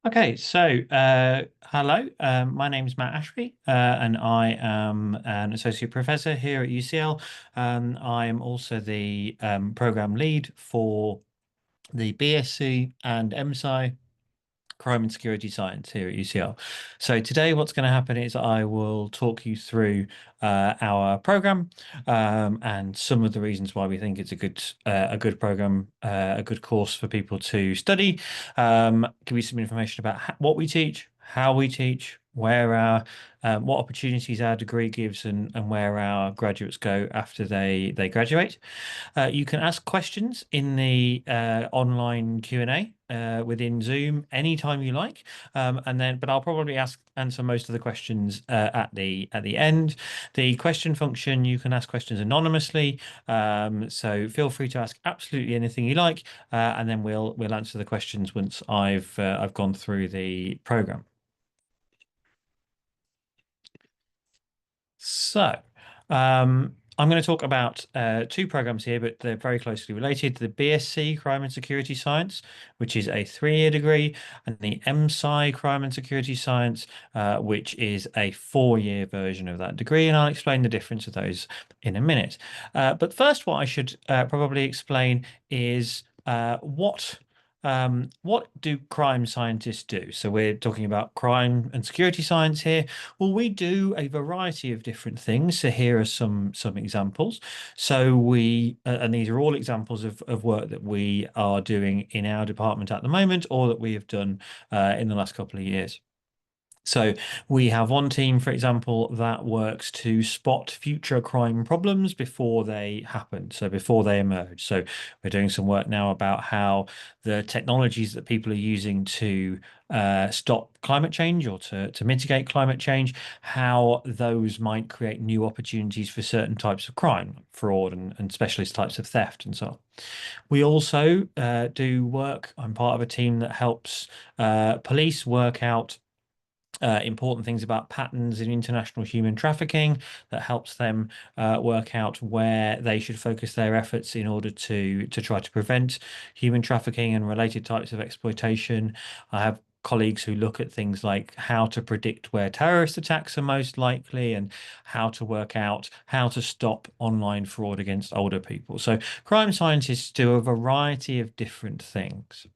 Okay, so hello, my name is Matt Ashby, and I am an associate professor here at UCL. I am also the program lead for the BSc and MSci Crime and Security Science here at UCL. So today, what's going to happen is I will talk you through our program and some of the reasons why we think it's a good program, a good course for people to study. Give you some information about what we teach, how we teach, where our what opportunities our degree gives, and where our graduates go after they graduate. You can ask questions in the online Q&A within Zoom anytime you like, but I'll probably answer most of the questions at the end. The question function, you can ask questions anonymously, so feel free to ask absolutely anything you like, and then we'll answer the questions once I've gone through the program. So, I'm going to talk about two programs here, but they're very closely related. The BSc Crime and Security Science, which is a 3-year degree, and the MSci Crime and Security Science, which is a 4-year version of that degree. And I'll explain the difference of those in a minute. But first, what I should probably explain is what do crime scientists do? So we're talking about crime and security science here. Well, we do a variety of different things. So here are some examples. So and these are all examples of work that we are doing in our department at the moment, or that we have done in the last couple of years. So we have one team, for example, that works to spot future crime problems before they happen, so before they emerge. So we're doing some work now about how the technologies that people are using to stop climate change or to mitigate climate change, how those might create new opportunities for certain types of crime, fraud, and specialist types of theft, and so on. We also do work. I'm part of a team that helps police work out important things about patterns in international human trafficking, that helps them work out where they should focus their efforts in order to try to prevent human trafficking and related types of exploitation. I have colleagues who look at things like how to predict where terrorist attacks are most likely, and how to work out how to stop online fraud against older people. So crime scientists do a variety of different things.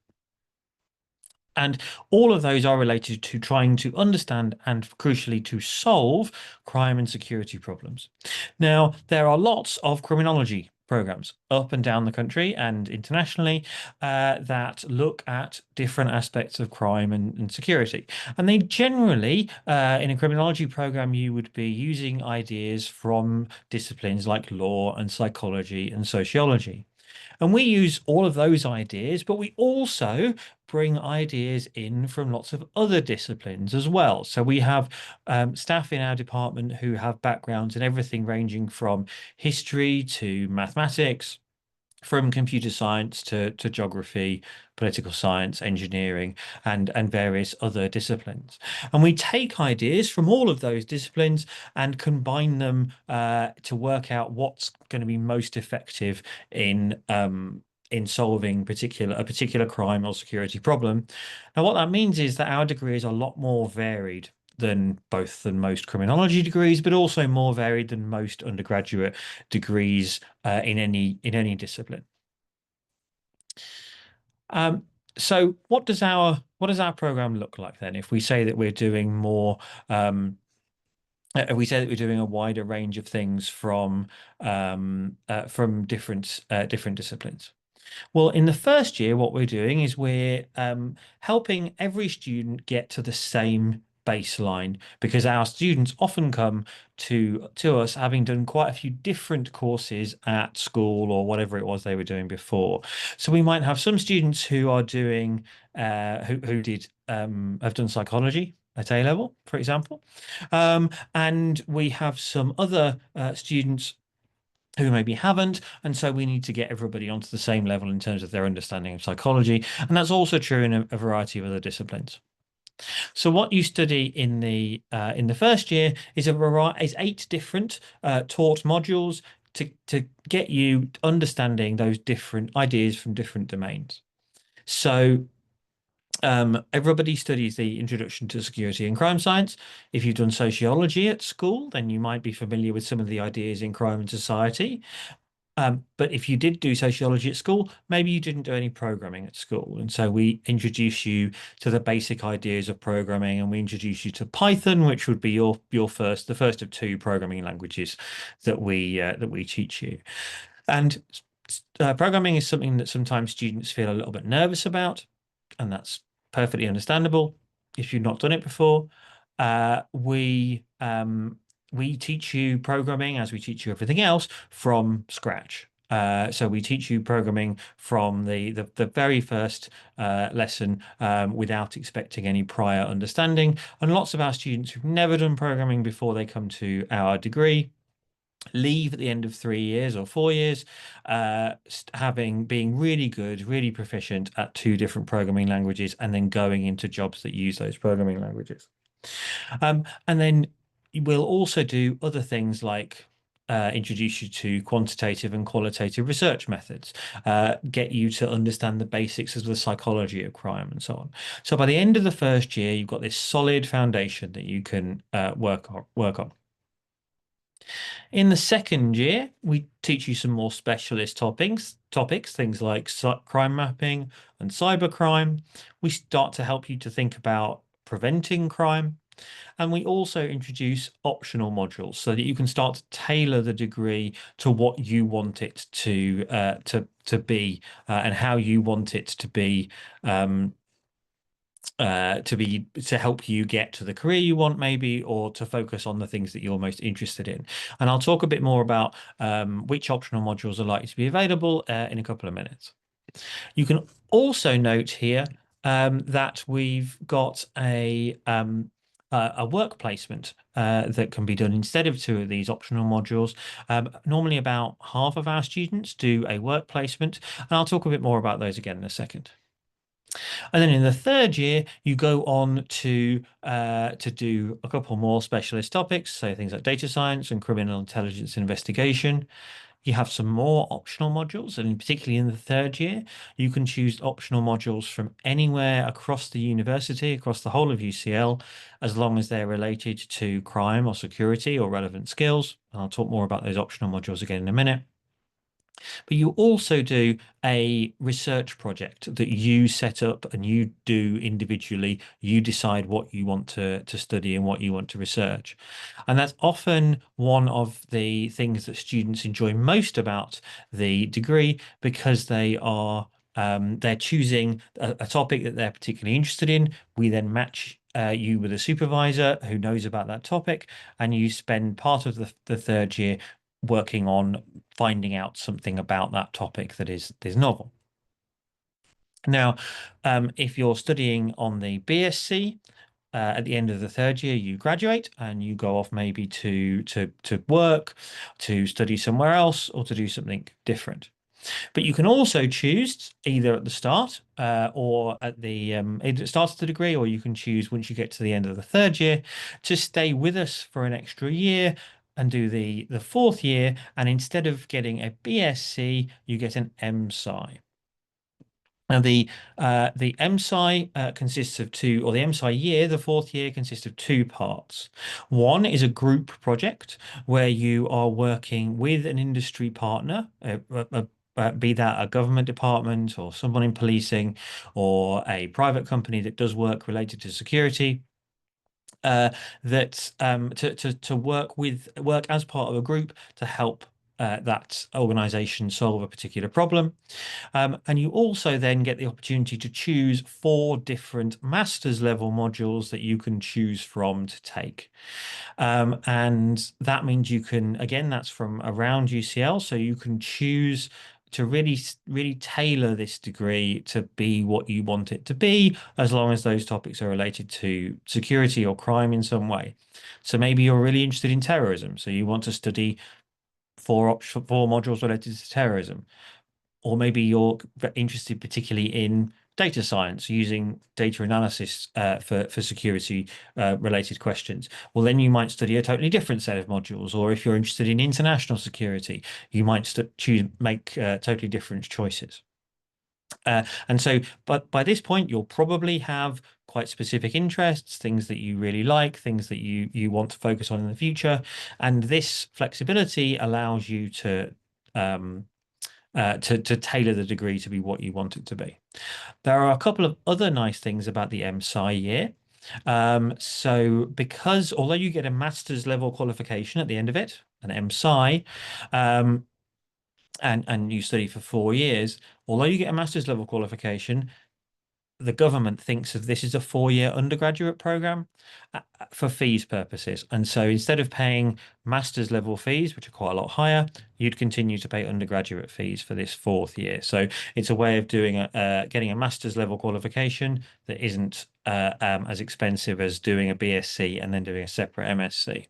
And all of those are related to trying to understand and, crucially, to solve crime and security problems. Now, there are lots of criminology programs up and down the country and internationally that look at different aspects of crime and security. And they generally, in a criminology program, you would be using ideas from disciplines like law and psychology and sociology. And we use all of those ideas, but we also bring ideas in from lots of other disciplines as well. So we have staff in our department who have backgrounds in everything ranging from history to mathematics, from computer science to geography, political science, engineering, and various other disciplines. And we take ideas from all of those disciplines and combine them to work out what's going to be most effective in solving a particular crime or security problem. Now, what that means is that our degree is a lot more varied than most criminology degrees, but also more varied than most undergraduate degrees in any discipline. So what does our program look like then? If we say that we're doing more, if we say that we're doing a wider range of things from different disciplines. Well, in the first year, what we're doing is we're helping every student get to the same baseline, because our students often come to us having done quite a few different courses at school or whatever it was they were doing before. So we might have some students who are doing who did have done psychology at A level, for example, and we have some other students who maybe haven't, and so we need to get everybody onto the same level in terms of their understanding of psychology, and that's also true in a variety of other disciplines. So what you study in the first year is 8 different taught modules to get you understanding those different ideas from different domains. So Everybody studies the Introduction to Security and Crime Science. If you've done sociology at school, then you might be familiar with some of the ideas in crime and society. But if you did do sociology at school, maybe you didn't do any programming at school. And so we introduce you to the basic ideas of programming, and we introduce you to Python, which would be the first of two programming languages that we teach you. And programming is something that sometimes students feel a little bit nervous about, and that's perfectly understandable if you've not done it before. We teach you programming as we teach you everything else from scratch. So we teach you programming from the very first lesson without expecting any prior understanding. And lots of our students who've never done programming before they come to our degree leave at the end of 3 years or 4 years, having being really good, really proficient at two different programming languages, and then going into jobs that use those programming languages. And then we'll also do other things like introduce you to quantitative and qualitative research methods, get you to understand the basics of the psychology of crime and so on. So by the end of the first year, you've got this solid foundation that you can work on. In the second year, we teach you some more specialist topics, things like crime mapping and cybercrime. We start to help you to think about preventing crime. And we also introduce optional modules so that you can start to tailor the degree to what you want it to be, and how you want it um, to help you get to the career you want, maybe, or to focus on the things that you're most interested in. And I'll talk a bit more about which optional modules are likely to be available in a couple of minutes. You can also note here that we've got a work placement that can be done instead of two of these optional modules. Normally about half of our students do a work placement, and I'll talk a bit more about those again in a second. And then in the third year, you go on to do a couple more specialist topics, so things like data science and criminal intelligence investigation. You have some more optional modules, and particularly in the third year, you can choose optional modules from anywhere across the university, across the whole of UCL, as long as they're related to crime or security or relevant skills. And I'll talk more about those optional modules again in a minute. But you also do a research project that you set up and you do individually. You decide what you want to study and what you want to research. And that's often one of the things that students enjoy most about the degree, because they're choosing a topic that they're particularly interested in. We then match you with a supervisor who knows about that topic, and you spend part of the third year working on finding out something about that topic that is novel. Now, if you're studying on the BSc, at the end of the third year, you graduate and you go off maybe to work, to study somewhere else, or to do something different. But you can also choose either at the start or at the either at the start of the degree, or you can choose once you get to the end of the third year to stay with us for an extra year and do the fourth year. And instead of getting a BSc, you get an MSci. Now, the MSci consists of two, or the MSci year, the fourth year, consists of two parts. One is a group project where you are working with an industry partner, be that a government department or someone in policing or a private company that does work related to security. That to work as part of a group to help that organization solve a particular problem. And you also then get the opportunity to choose 4 different master's level modules that you can choose from to take. And that means you can, again, that's from around UCL, so you can choose to really tailor this degree to be what you want it to be, as long as those topics are related to security or crime in some way. So maybe you're really interested in terrorism, so you want to study 4 modules related to terrorism. Or maybe you're interested particularly in data science, using data analysis for security related questions. Well, then you might study a totally different set of modules. Or if you're interested in international security, you might make totally different choices. And so, but by this point, you'll probably have quite specific interests, things that you really like, things that you want to focus on in the future, and this flexibility allows you um, to tailor the degree to be what you want it to be. There are a couple of other nice things about the MSci year. So because although you get a master's level qualification at the end of it, an MSci, um, and you study for 4 years, although you get a master's level qualification, the government thinks of this as a 4 year undergraduate program for fees purposes. And so instead of paying master's level fees, which are quite a lot higher, you'd continue to pay undergraduate fees for this 4th year. So it's a way of doing getting a master's level qualification that isn't as expensive as doing a BSc and then doing a separate MSc.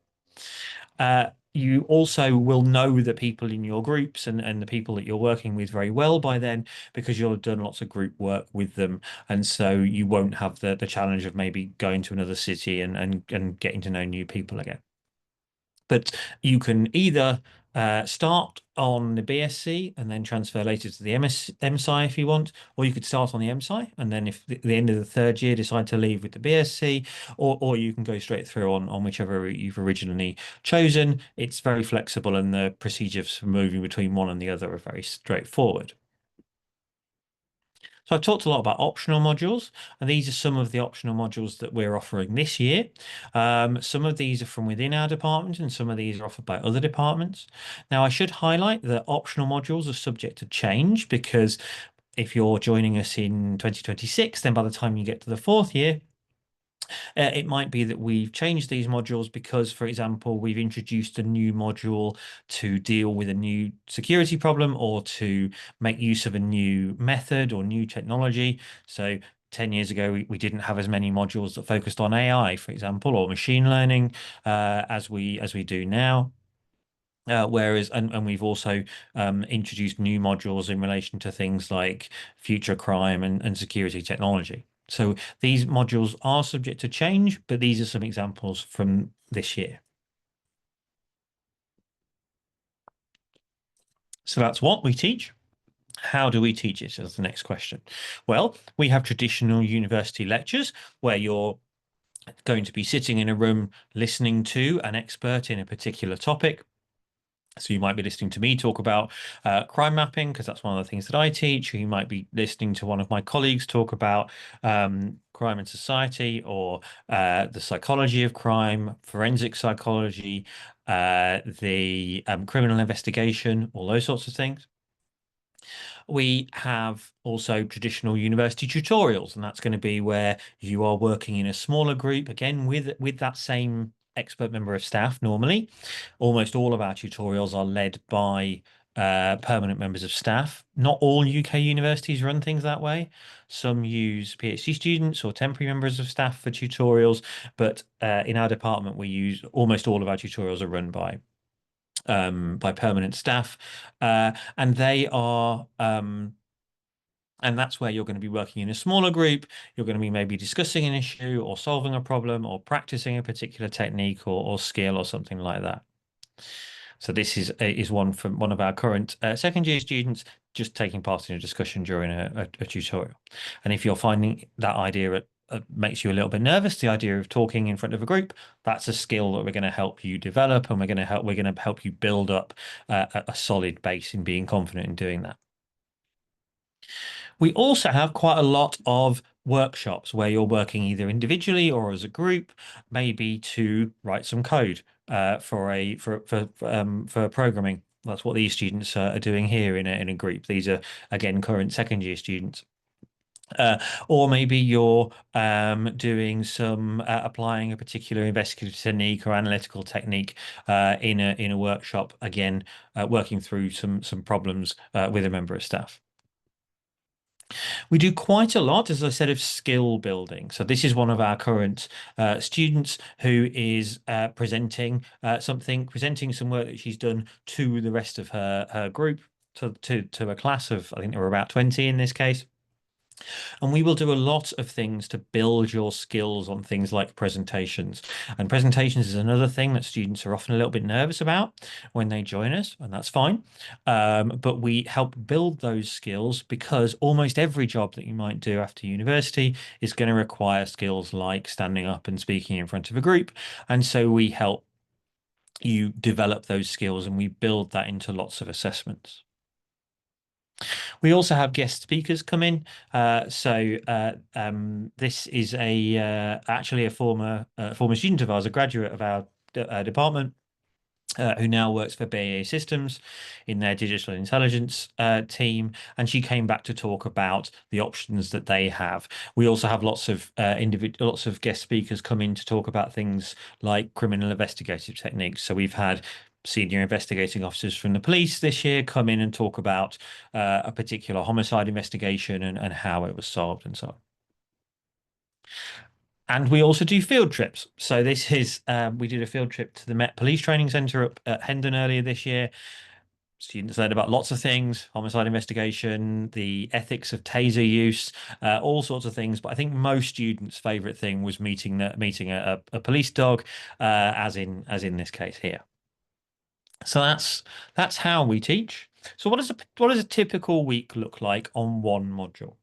You also will know the people in your groups and the people that you're working with very well by then because you'll have done lots of group work with them. And so you won't have the challenge of maybe going to another city and getting to know new people again. But you can either start on the BSc and then transfer later to the MSci if you want, or you could start on the MSci and then if the end of the 3rd year decide to leave with the BSc, or you can go straight through on whichever route you've originally chosen. It's very flexible and the procedures for moving between one and the other are very straightforward. So I've talked a lot about optional modules, and these are some of the optional modules that we're offering this year. Some of these are from within our department, and some of these are offered by other departments. Now, I should highlight that optional modules are subject to change because if you're joining us in 2026, then by the time you get to the 4th year, it might be that we've changed these modules because, for example, we've introduced a new module to deal with a new security problem or to make use of a new method or new technology. So 10 years ago, we didn't have as many modules that focused on AI, for example, or machine learning as we do now. Whereas, and we've also introduced new modules in relation to things like future crime and security technology. So these modules are subject to change, but these are some examples from this year. So that's what we teach. How do we teach it is the next question. Well, we have traditional university lectures where you're going to be sitting in a room listening to an expert in a particular topic. So you might be listening to me talk about crime mapping because that's one of the things that I teach. You might be listening to one of my colleagues talk about crime and society or the psychology of crime, forensic psychology, the criminal investigation, all those sorts of things. We have also traditional university tutorials, and that's going to be where you are working in a smaller group, again, with that same expert member of staff normally. Almost all of our tutorials are led by permanent members of staff. Not all UK universities run things that way. Some use PhD students or temporary members of staff for tutorials, but in our department, we use almost all of our tutorials are run by permanent staff, and they are. And that's where you're going to be working in a smaller group. You're going to be maybe discussing an issue or solving a problem or practicing a particular technique or skill or something like that. So this is one from one of our current 2nd-year students just taking part in a discussion during a tutorial. And if you're finding that idea makes you a little bit nervous, the idea of talking in front of a group, that's a skill that we're going to help you develop, and we're going to help you build up a solid base in being confident in doing that. We also have quite a lot of workshops where you're working either individually or as a group, maybe to write some code for programming. That's what these students are doing here in a group. These are again current 2nd-year students. Or maybe you're doing some applying a particular investigative technique or analytical technique in a workshop, again working through some problems with a member of staff. We do quite a lot, as I said, of skill building. So this is one of our current students who is presenting some work that she's done to the rest of her group, to a class of, I think there were about 20 in this case. And we will do a lot of things to build your skills on things like presentations. And presentations is another thing that students are often a little bit nervous about when they join us, and that's fine. But we help build those skills because almost every job that you might do after university is going to require skills like standing up and speaking in front of a group. And so we help you develop those skills and we build that into lots of assessments. We also have guest speakers come in. This is a actually a former student of ours, a graduate of our department, who now works for BAE Systems in their digital intelligence team, and she came back to talk about the options that they have. We also have lots of guest speakers come in to talk about things like criminal investigative techniques. So we've had senior investigating officers from the police this year come in and talk about a particular homicide investigation and how it was solved and so on. And we also do field trips. So this is we did a field trip to the Met Police Training Centre up at Hendon earlier this year. Students learned about lots of things: homicide investigation, the ethics of taser use, all sorts of things. But I think most students' favourite thing was meeting a police dog, as in this case here. So that's how we teach. So what does a typical week look like on one module?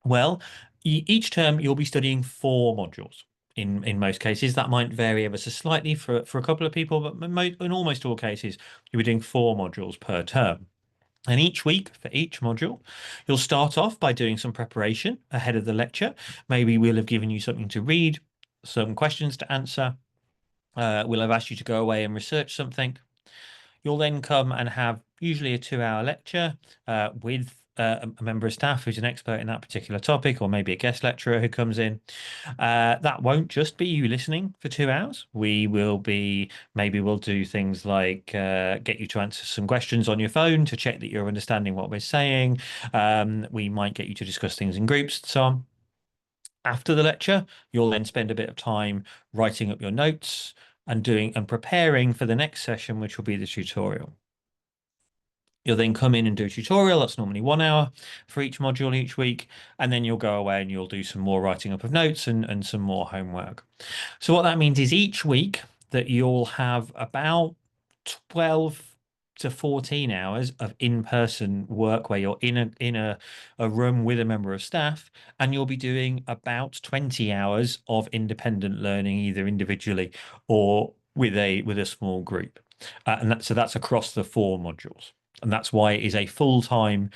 Well, each term you'll be studying four modules. In most cases, that might vary ever so slightly for a couple of people, but in almost all cases, you'll be doing four modules per term. And each week for each module, you'll start off by doing some preparation ahead of the lecture. Maybe we'll have given you something to read, some questions to answer. We'll have asked you to go away and research something. You'll then come and have usually a 2 hour lecture with a member of staff who's an expert in that particular topic, or maybe a guest lecturer who comes in. That won't just be you listening for 2 hours. Maybe we'll do things like get you to answer some questions on your phone to check that you're understanding what we're saying. We might get you to discuss things in groups and so on. After the lecture, you'll then spend a bit of time writing up your notes and doing and preparing for the next session, which will be the tutorial. You'll then come in and do a tutorial. That's normally 1 hour for each module each week. And then you'll go away and you'll do some more writing up of notes and some more homework. So what that means is each week that you'll have about 12 to 14 hours of in-person work where you're in a room with a member of staff, and you'll be doing about 20 hours of independent learning, either individually or with a small group. So that's across the four modules. And that's why it is a full-time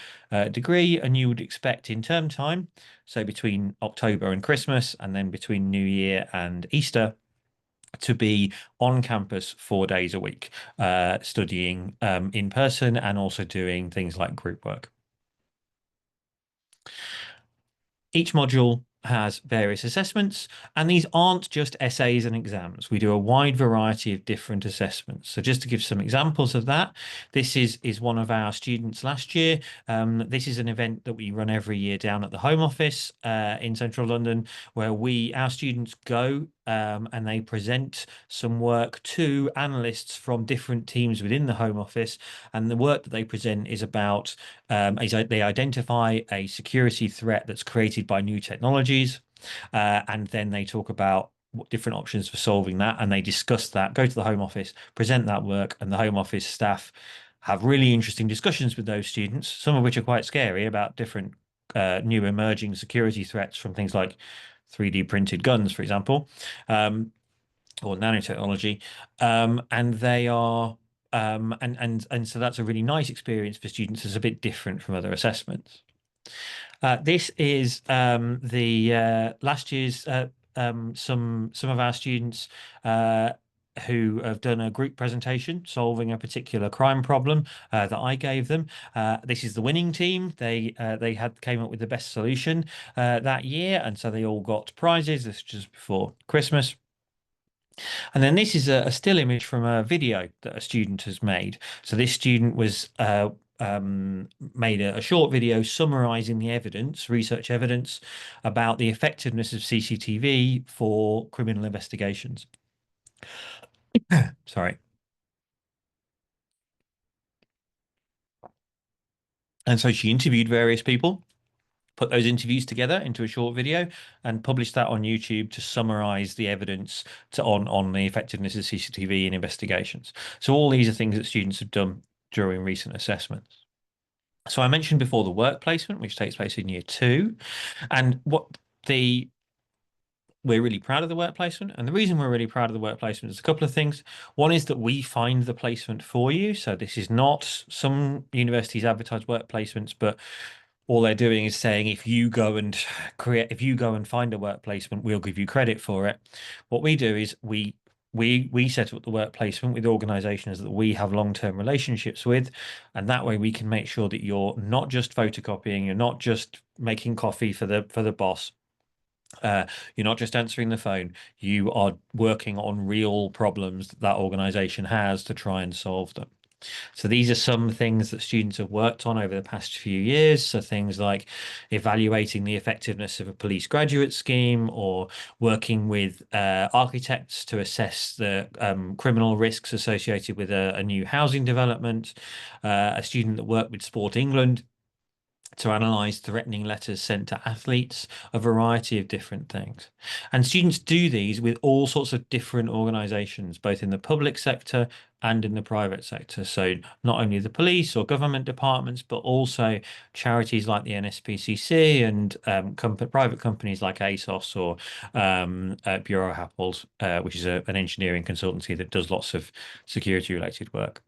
degree, and you would expect in term time, so between October and Christmas, and then between New Year and Easter, to be on campus 4 days a week, studying in person and also doing things like group work. Each module has various assessments, and these aren't just essays and exams. We do a wide variety of different assessments. So just to give some examples of that, this is one of our students last year. This is an event that we run every year down at the Home Office in central London, where our students go and they present some work to analysts from different teams within the Home Office. And the work that they present is about they identify a security threat that's created by new technologies, and then they talk about what different options for solving that, and they discuss that, go to the Home Office, present that work, and the Home Office staff have really interesting discussions with those students, some of which are quite scary, about different new emerging security threats from things like 3D printed guns, for example, or nanotechnology, and they are and so that's a really nice experience for students. It's a bit different from other assessments. This is the last year's some of our students who have done a group presentation solving a particular crime problem that I gave them. This is the winning team. They came up with the best solution that year, and so they all got prizes. This was just before Christmas. And then this is a still image from a video that a student has made. So this student was made a short video summarizing the research evidence about the effectiveness of CCTV for criminal investigations. Sorry. And so she interviewed various people, put those interviews together into a short video, and published that on YouTube to summarize the evidence on the effectiveness of CCTV in investigations. So all these are things that students have done during recent assessments. So I mentioned before the work placement, which takes place in year two, and what the we're really proud of the work placement. And the reason we're really proud of the work placement is a couple of things. One is that we find the placement for you. So this is not some universities advertise work placements, but all they're doing is saying if you go and find a work placement, we'll give you credit for it. What we do is we set up the work placement with organizations that we have long-term relationships with, and that way we can make sure that you're not just photocopying, you're not just making coffee for the boss. You're not just answering the phone, you are working on real problems that that organization has to try and solve them. So these are some things that students have worked on over the past few years. So things like evaluating the effectiveness of a police graduate scheme, or working with architects to assess the criminal risks associated with a new housing development. A student that worked with Sport England to analyze threatening letters sent to athletes, a variety of different things. And students do these with all sorts of different organizations, both in the public sector and in the private sector. So not only the police or government departments, but also charities like the NSPCC and private companies like ASOS or Bureau Happels, which is an engineering consultancy that does lots of security related work.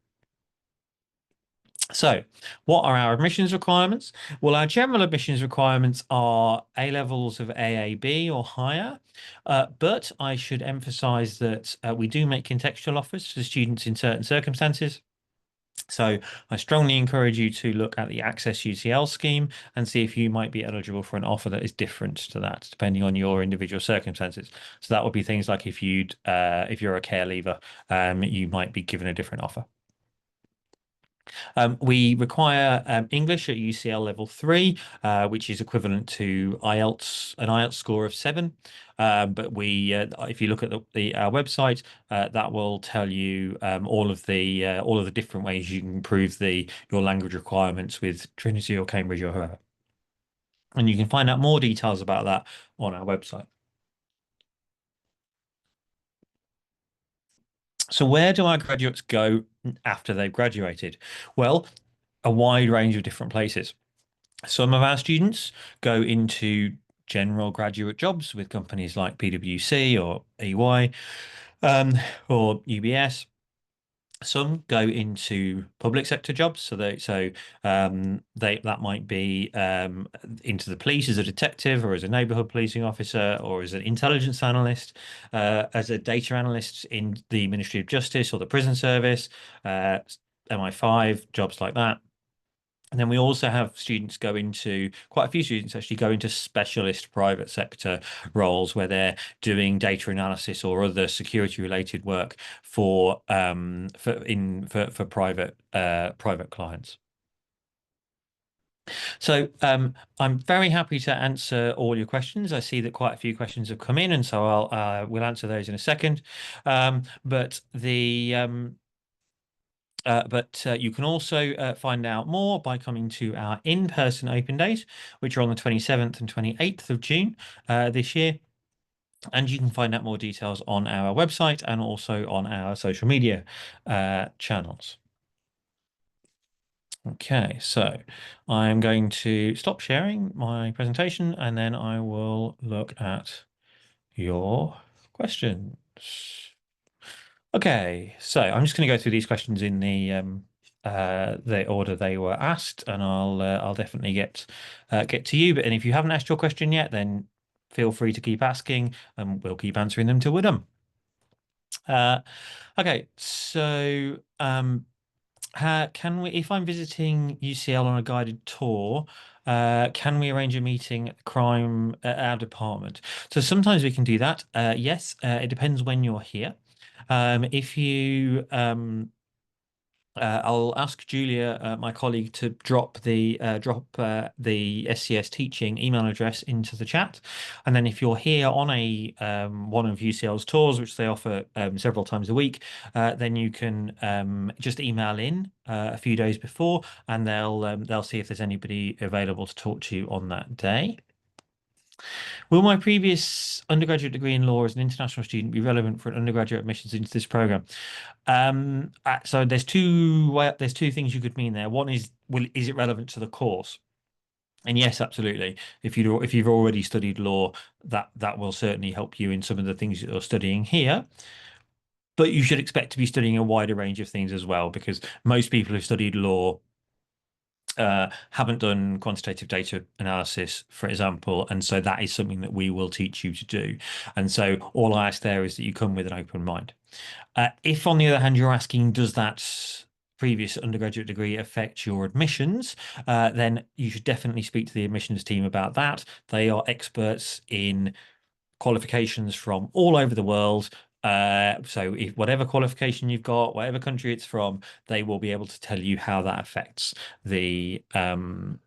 So, what are our admissions requirements? Well, our general admissions requirements are A levels of AAB or higher, but I should emphasize that we do make contextual offers for students in certain circumstances. So, I strongly encourage you to look at the Access UCL scheme and see if you might be eligible for an offer that is different to that, depending on your individual circumstances. So, that would be things like if you're a care leaver, you might be given a different offer. We require English at UCL level 3, which is equivalent to an IELTS score of 7. But if you look at our website, that will tell you all of the different ways you can improve your language requirements with Trinity or Cambridge or whoever. And you can find out more details about that on our website. So where do our graduates go after they've graduated? Well, a wide range of different places. Some of our students go into general graduate jobs with companies like PwC or EY, or UBS. Some go into public sector jobs, that might be into the police as a detective or as a neighborhood policing officer or as an intelligence analyst, as a data analyst in the Ministry of Justice or the prison service, MI5 jobs like that. And then we also have quite a few students actually go into specialist private sector roles where they're doing data analysis or other security related work for private clients. So I'm very happy to answer all your questions. I see that quite a few questions have come in, and so we'll answer those in a second. But you can also find out more by coming to our in-person open days, which are on the 27th and 28th of June this year. And you can find out more details on our website and also on our social media channels. Okay, so I'm going to stop sharing my presentation and then I will look at your questions. Okay, so I'm just going to go through these questions in the order they were asked, and I'll definitely get to you. And if you haven't asked your question yet, then feel free to keep asking, and we'll keep answering them till we're done. Okay, so if I'm visiting UCL on a guided tour, can we arrange a meeting at our department? So sometimes we can do that. Yes, it depends when you're here. If you I'll ask Julia, my colleague, to drop the SCS teaching email address into the chat, and then if you're here on a one of UCL's tours, which they offer several times a week, then you can just email in a few days before, and they'll see if there's anybody available to talk to you on that day. Will my previous undergraduate degree in law as an international student be relevant for an undergraduate admissions into this program? So there's two things you could mean there. One is, is it relevant to the course? And yes, absolutely. If you've already studied law, that will certainly help you in some of the things that you're studying here. But you should expect to be studying a wider range of things as well, because most people who've studied law haven't done quantitative data analysis, for example, and so that is something that we will teach you to do. And so all I ask there is that you come with an open mind. If, on the other hand, you're asking, does that previous undergraduate degree affect your admissions, then you should definitely speak to the admissions team about that. They are experts in qualifications from all over the world. So if whatever qualification you've got, whatever country it's from, they will be able to tell you how that affects the our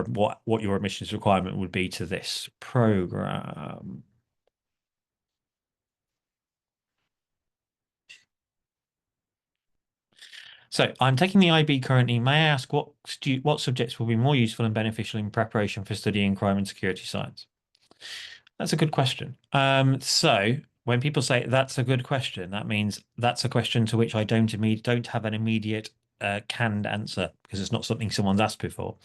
what your admissions requirement would be to this program. So I'm taking the IB currently. May I ask what subjects will be more useful and beneficial in preparation for studying crime and security science? That's a good question. So when people say that's a good question, that means that's a question to which I don't have an immediate canned answer, because it's not something someone's asked before.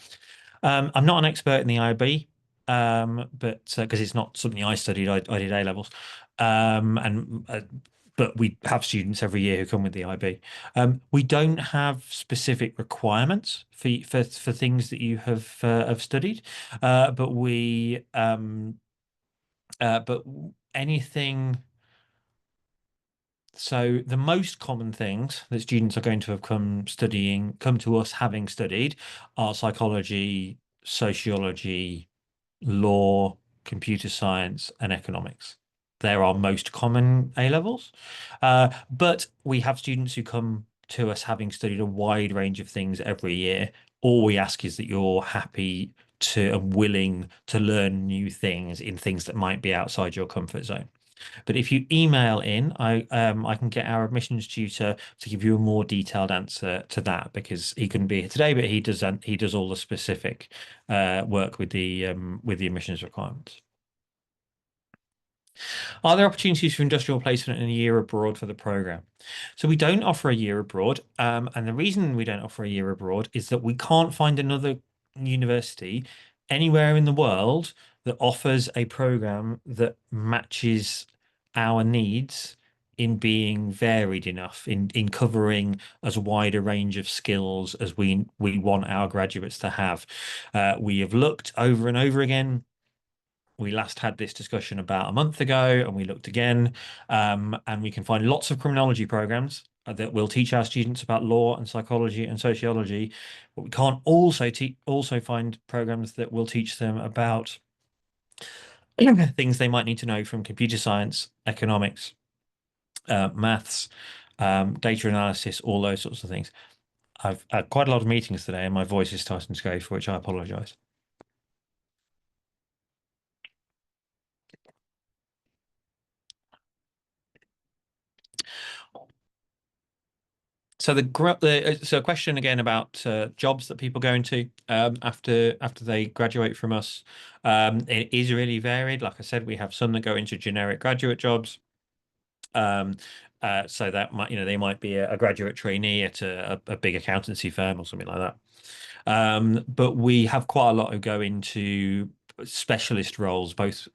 I'm not an expert in the IB, but because it's not something I studied, I did A levels, and but we have students every year who come with the IB. We don't have specific requirements for things that you have studied, but we but anything. So the most common things that students are going to have come to us having studied are psychology, sociology, law, computer science, and economics. They're our most common A levels. But we have students who come to us having studied a wide range of things every year. All we ask is that you're happy to and willing to learn new things in things that might be outside your comfort zone. But if you email in, I can get our admissions tutor to give you a more detailed answer to that, because he couldn't be here today, but he does all the specific work with the admissions requirements. Are there opportunities for industrial placement and a year abroad for the program? So we don't offer a year abroad, and the reason we don't offer a year abroad is that we can't find another university anywhere in the world that offers a program that matches our needs in being varied enough, in covering as wide a range of skills as we want our graduates to have. We have looked over and over again. We last had this discussion about a month ago, and we looked again, and we can find lots of criminology programs that will teach our students about law and psychology and sociology, but we can't also find programs that will teach them about things they might need to know from computer science, economics, maths, data analysis, all those sorts of things. I've had quite a lot of meetings today, and my voice is starting to go, for which I apologize. So so a question again about jobs that people go into after they graduate from us. It is really varied. Like I said, we have some that go into generic graduate jobs. Um, so that might, they might be a graduate trainee at a big accountancy firm or something like that. But we have quite a lot who go into specialist roles, both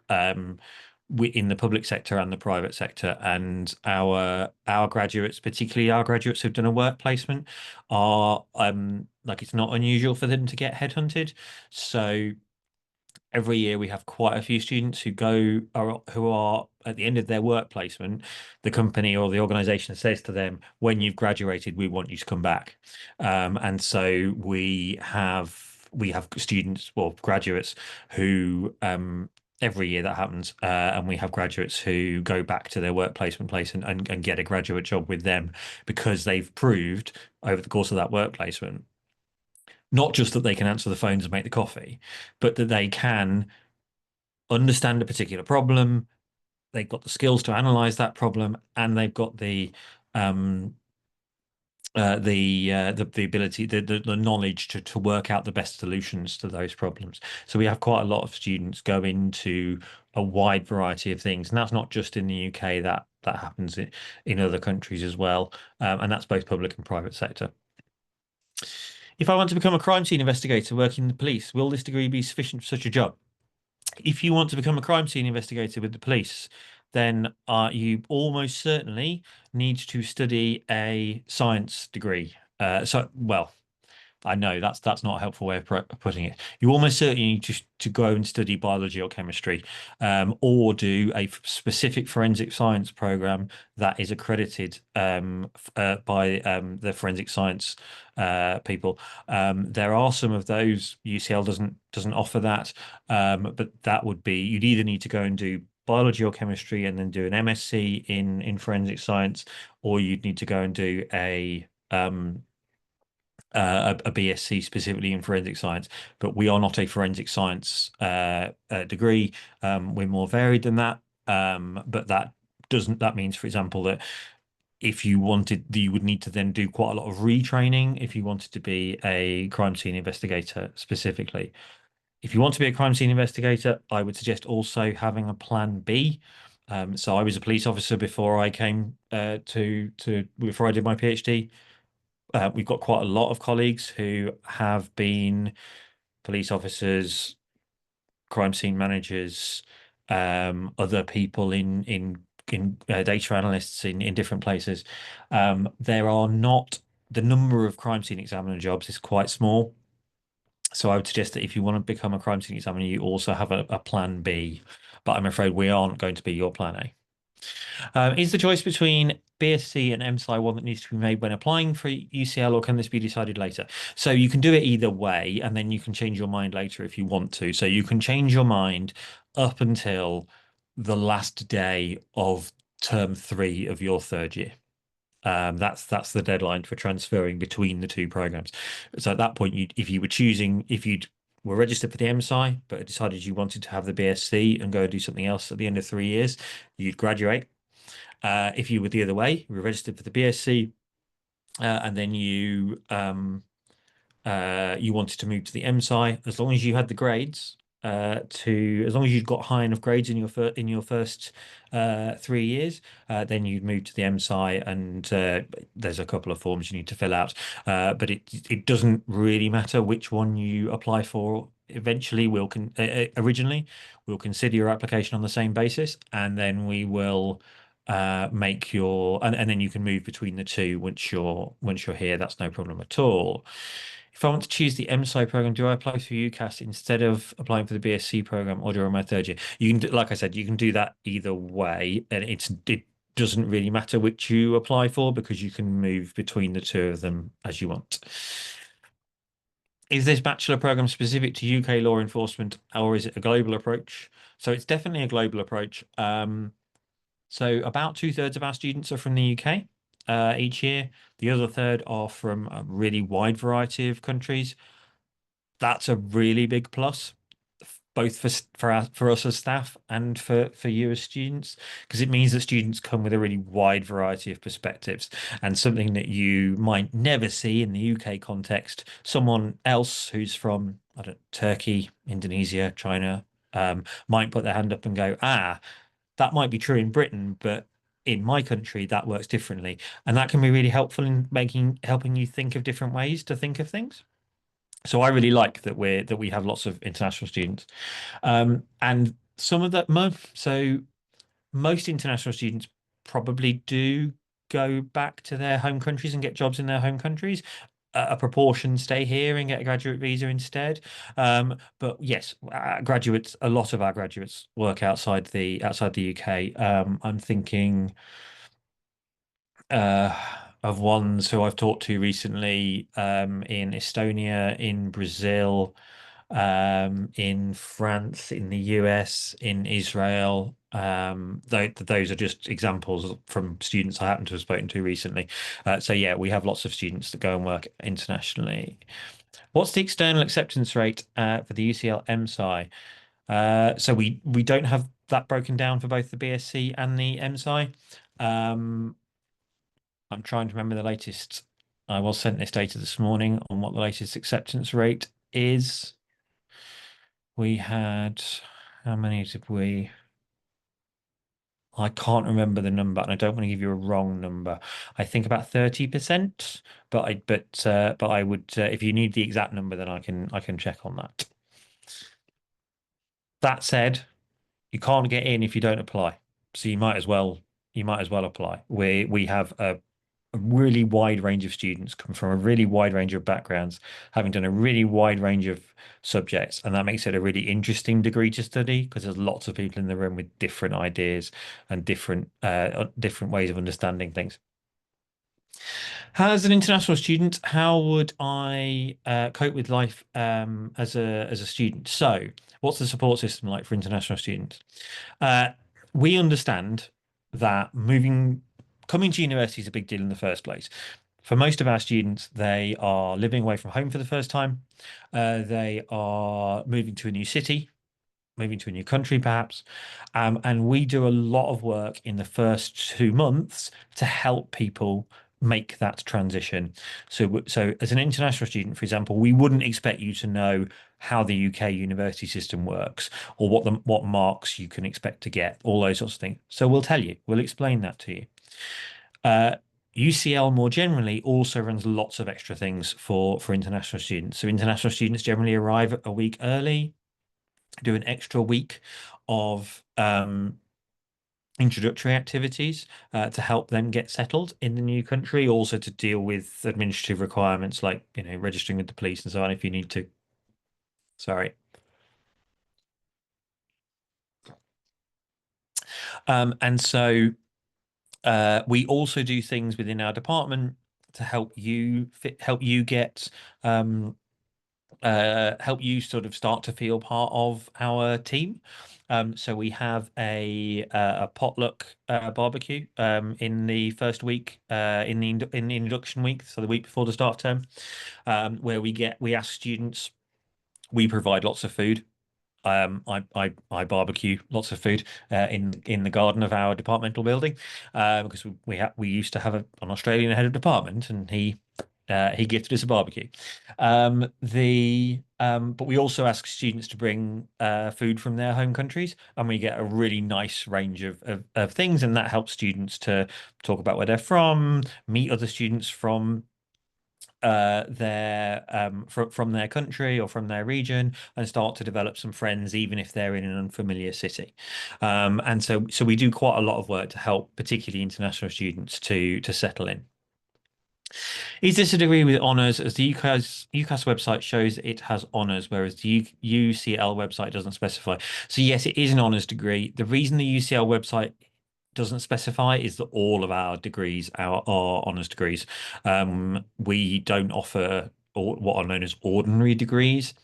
in the public sector and the private sector. And our graduates, particularly our graduates who've done a work placement, are like, it's not unusual for them to get headhunted. So every year we have quite a few students who are at the end of their work placement. The company or the organization says to them, when you've graduated, we want you to come back. And so we have students, well, graduates who every year that happens, and we have graduates who go back to their work placement place and get a graduate job with them because they've proved over the course of that work placement, not just that they can answer the phones and make the coffee, but that they can understand a particular problem, they've got the skills to analyze that problem, and they've got um, the ability, the knowledge to work out the best solutions to those problems. So we have quite a lot of students go into a wide variety of things, and that's not just in the UK. That happens in other countries as well, and that's both public and private sector. If I want to become a crime scene investigator working in the police, will this degree be sufficient for such a job? If you want to become a crime scene investigator with the police, then you almost certainly need to study a science degree. Well, I know that's not a helpful way of putting it. You almost certainly need to go and study biology or chemistry, or do a specific forensic science program that is accredited by the forensic science people. There are some of those. UCL doesn't offer that, but that would be you'd either need to go and do biology or chemistry and then do an MSc in forensic science, or you'd need to go and do a BSc specifically in forensic science, but we are not a forensic science degree. We're more varied than that. But that means, for example, that if you wanted, you would need to then do quite a lot of retraining if you wanted to be a crime scene investigator specifically. If you want to be a crime scene investigator, I would suggest also having a plan B. So I was a police officer before I came to before I did my PhD. We've got quite a lot of colleagues who have been police officers, crime scene managers, other people in data analysts in different places. There are not the number of crime scene examiner jobs is quite small. So I would suggest that if you want to become a crime scene examiner, you also have a plan B. But I'm afraid we aren't going to be your plan A. Is the choice between BSc and MSci one that needs to be made when applying for UCL, or can this be decided later? So you can do it either way, and then you can change your mind later if you want to. So you can change your mind up until the last day of term 3 of your third year. That's the deadline for transferring between the two programs. So at that point, if you were choosing, if you were registered for the MSci but decided you wanted to have the BSc and go do something else at the end of 3 years, you'd graduate. If you were the other way, you were registered for the BSc, and then you wanted to move to the MSci, as long as you had the grades as long as you'd got high enough grades in your first 3 years, then you'd move to the MSci, and there's a couple of forms you need to fill out, but it doesn't really matter which one you apply for. Eventually, originally we'll consider your application on the same basis, and then we will make and then you can move between the two once you're here. That's no problem at all. If I want to choose the MSci program, do I apply for UCAS instead of applying for the BSc program, or during my third year? You can do, like I said, you can do that either way, and it doesn't really matter which you apply for because you can move between the two of them as you want. Is this bachelor program specific to UK law enforcement, or is it a global approach? So it's definitely a global approach. So about 2/3 of our students are from the UK each year. The other third are from a really wide variety of countries. That's a really big plus, both for us as staff and for you as students, because it means that students come with a really wide variety of perspectives, and something that you might never see in the UK context. Someone else who's from, I don't know, Turkey, Indonesia, China, might put their hand up and go, that might be true in Britain, but in my country that works differently, and that can be really helpful in helping you think of different ways to think of things. So I really like that we have lots of international students, and some of that. So most international students probably do go back to their home countries and get jobs in their home countries. A proportion stay here and get a graduate visa instead. But yes, a lot of our graduates work outside the UK. I'm thinking of ones who I've talked to recently, in Estonia, in Brazil. in France, in the US, in Israel. Those are just examples from students I happen to have spoken to recently. So yeah, we have lots of students that go and work internationally. What's the external acceptance rate for the UCL MSci? So we don't have that broken down for both the BSc and the MSci. Um, I'm trying to remember the latest. I was sent this data this morning on what the latest acceptance rate is. We had, how many did we? I can't remember the number, and I don't want to give you a wrong number. I think about 30%, but I would if you need the exact number, then I can check on that. That said, you can't get in if you don't apply. So you might as well apply. We have a really wide range of students come from a really wide range of backgrounds, having done a really wide range of subjects, and that makes it a really interesting degree to study because there's lots of people in the room with different ideas and different ways of understanding things. As an international student, how would I cope with life as a student? So, what's the support system like for international students? Uh, we understand that coming to university is a big deal in the first place. For most of our students, they are living away from home for the first time. They are moving to a new city, moving to a new country, perhaps. And we do a lot of work in the first 2 months to help people make that transition. So as an international student, for example, we wouldn't expect you to know how the UK university system works or what marks you can expect to get, all those sorts of things. So we'll tell you, we'll explain that to you. Uh, UCL more generally also runs lots of extra things for international students. So international students generally arrive a week early, do an extra week of introductory activities to help them get settled in the new country, also to deal with administrative requirements like, registering with the police and so on if you need to. Sorry. And so we also do things within our department to help you get help you sort of start to feel part of our team. So we have a potluck barbecue in the first week in the induction week, so the week before the start term, where we ask students, we provide lots of food. I barbecue lots of food in the garden of our departmental building because we used to have an Australian head of department, and he gifted us a barbecue. But we also ask students to bring food from their home countries, and we get a really nice range of things, and that helps students to talk about where they're from, meet other students from their country or from their region, and start to develop some friends even if they're in an unfamiliar city. And so we do quite a lot of work to help particularly international students to settle in. Is this a degree with honours? As the UCAS website shows, it has honours, whereas the UCL website doesn't specify. So yes, it is an honours degree. The reason the UCL website doesn't specify is that all of our degrees are honours degrees. We don't offer what are known as ordinary degrees.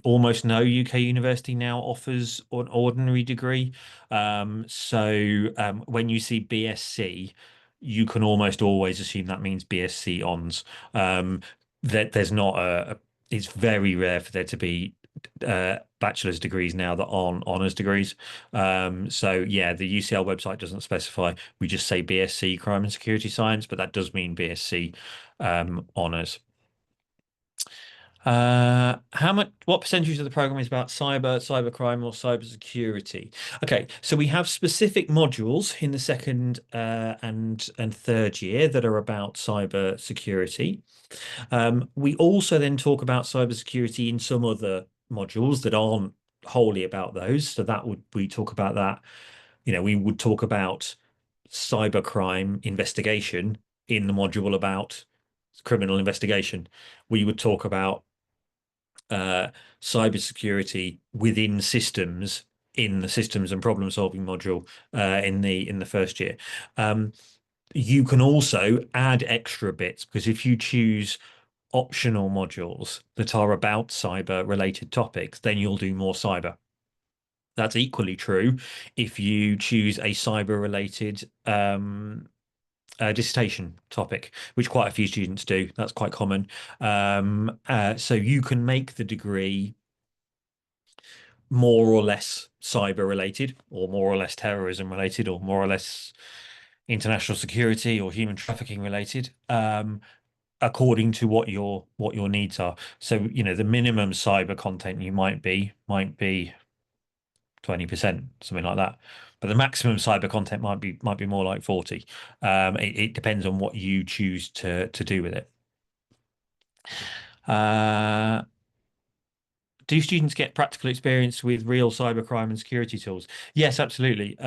Almost no UK university now offers an ordinary degree. So when you see BSc, you can almost always assume that means BSc Hons. That there's not it's very rare for there to be bachelor's degrees now that aren't honours degrees. So yeah, the UCL website doesn't specify. We just say BSc Crime and Security Science, but that does mean BSc honours. What percentage of the program is about cybercrime, or cybersecurity? Okay, so we have specific modules in the second and third year that are about cybersecurity. We also then talk about cybersecurity in some other modules that aren't wholly about those. So we talk about that. We would talk about cybercrime investigation in the module about criminal investigation. We would talk about cybersecurity within systems in the systems and problem solving module in the first year. You can also add extra bits because if you choose optional modules that are about cyber related topics, then you'll do more cyber. That's equally true if you choose a cyber related dissertation topic, which quite a few students do. That's quite common. So you can make the degree more or less cyber related, or more or less terrorism related, or more or less international security or human trafficking related, according to what your needs are. So, the minimum cyber content you might be 20%, something like that. But the maximum cyber content might be more like 40. It depends on what you choose to do with it. Uh, do students get practical experience with real cybercrime and security tools? Yes, absolutely.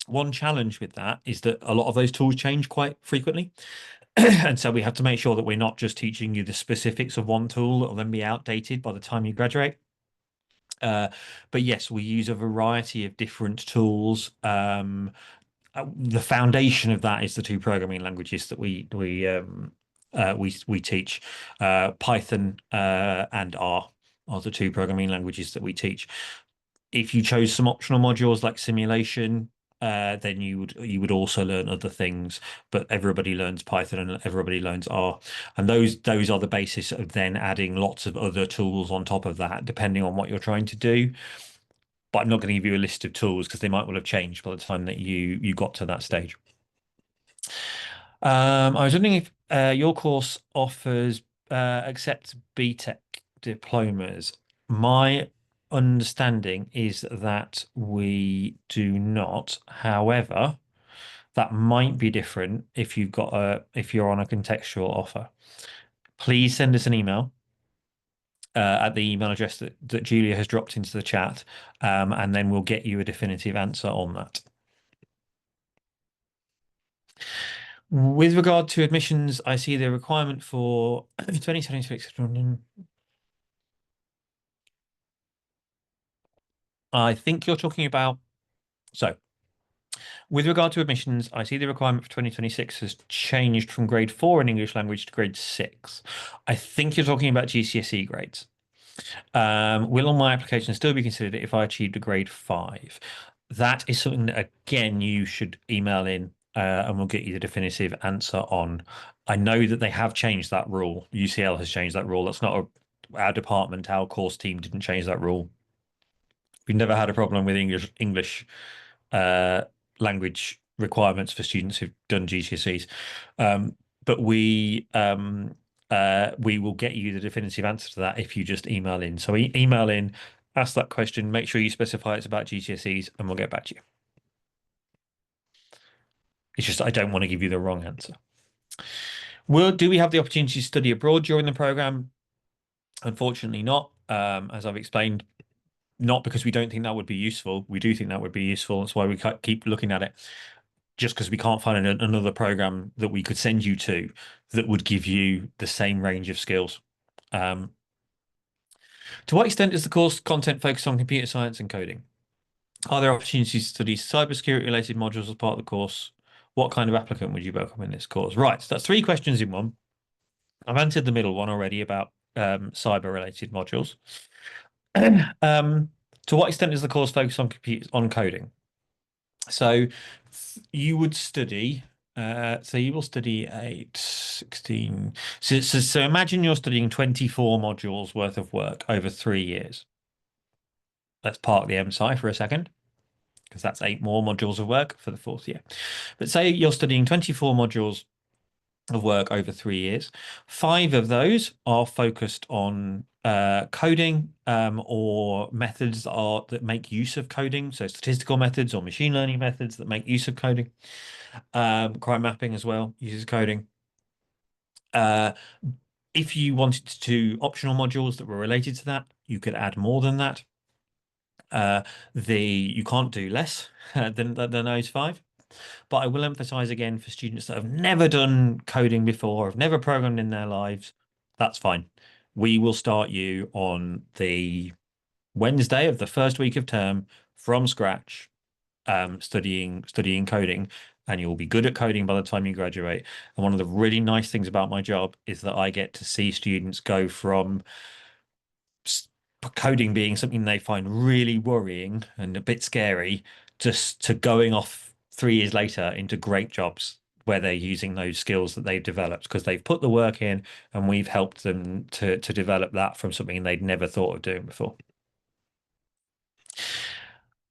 One challenge with that is that a lot of those tools change quite frequently. And so we have to make sure that we're not just teaching you the specifics of one tool that will then be outdated by the time you graduate. But yes, we use a variety of different tools. The foundation of that is the two programming languages that we teach. Python and R are the two programming languages that we teach. If you chose some optional modules like simulation, then you would also learn other things. But everybody learns Python and everybody learns R, and those are the basis of then adding lots of other tools on top of that, depending on what you're trying to do. But I'm not going to give you a list of tools because they might well have changed by the time that you got to that stage. I was wondering if your course offers accepts BTEC diplomas. My understanding is that we do not. However, that might be different if you're on a contextual offer. Please send us an email at the email address that Julia has dropped into the chat, and then we'll get you a definitive answer on that. With regard to admissions, I see the requirement for 2026. I think you're talking about. So, with regard to admissions, I see the requirement for 2026 has changed from grade 4 in English language to grade 6. I think you're talking about GCSE grades. Will on my application still be considered if I achieved a grade 5? That is something that, again, you should email in and we'll get you the definitive answer on. I know that they have changed that rule. UCL has changed that rule. That's not our department, our course team didn't change that rule. We've never had a problem with English uh, language requirements for students who've done GCSEs. But we will get you the definitive answer to that if you just email in. So email in, ask that question, make sure you specify it's about GCSEs, and we'll get back to you. It's just I don't want to give you the wrong answer. Do we have the opportunity to study abroad during the program? Unfortunately not. As I've explained, not because we don't think that would be useful. We do think that would be useful. That's why we keep looking at it. Just because we can't find another program that we could send you to that would give you the same range of skills. To what extent is the course content focused on computer science and coding? Are there opportunities to study cybersecurity related modules as part of the course? What kind of applicant would you welcome in this course? Right, so that's 3 questions in one. I've answered the middle one already about cyber related modules. To what extent is the course focused on coding? So you would study, so you will study 8, 16. So imagine you're studying 24 modules worth of work over 3 years. Let's park the MSci for a second, because that's 8 more modules of work for the 4th year. But say you're studying 24 modules of work over 3 years. 5 of those are focused on coding or methods that make use of coding, so statistical methods or machine learning methods that make use of coding. Crime mapping as well uses coding. If you wanted to do optional modules that were related to that, you could add more than that. You can't do less than those 5. But I will emphasize again for students that have never done coding before, have never programmed in their lives, that's fine. We will start you on the Wednesday of the first week of term from scratch, studying coding. and you'll be good at coding by the time you graduate. And one of the really nice things about my job is that I get to see students go from coding being something they find really worrying and a bit scary, just to going off 3 years later into great jobs where they're using those skills that they've developed because they've put the work in and we've helped them to develop that from something they'd never thought of doing before.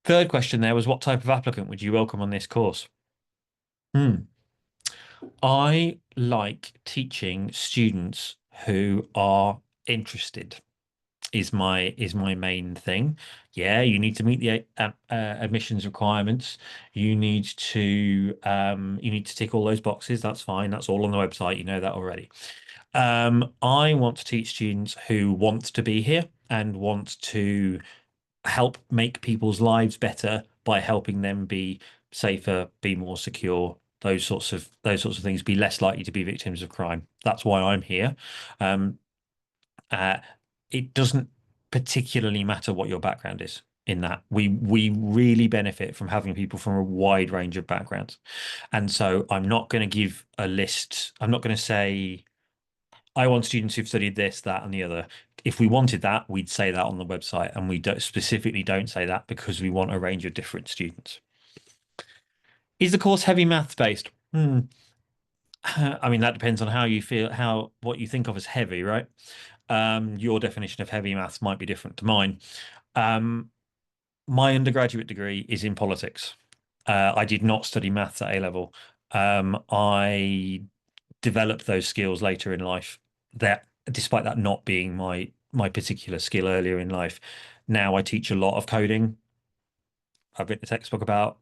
Third question there was what type of applicant would you welcome on this course? Hmm. I like teaching students who are interested. Is my main thing. Yeah, you need to meet the admissions requirements. You need to tick all those boxes. That's fine. That's all on the website. You know that already. I want to teach students who want to be here and want to help make people's lives better by helping them be safer, be more secure, those sorts of things, be less likely to be victims of crime. That's why I'm here. Um, uh, it doesn't particularly matter what your background is in that. We really benefit from having people from a wide range of backgrounds. And so I'm not going to give a list. I'm not going to say I want students who've studied this, that, and the other. If we wanted that, we'd say that on the website, and we specifically don't say that because we want a range of different students. Is the course heavy maths based? I mean, that depends on how you feel, what you think of as heavy, right? Your definition of heavy maths might be different to mine. Um, my undergraduate degree is in politics. I did not study maths at A level. I developed those skills later in life. That, despite that not being my particular skill earlier in life, now I teach a lot of coding. I've written a textbook about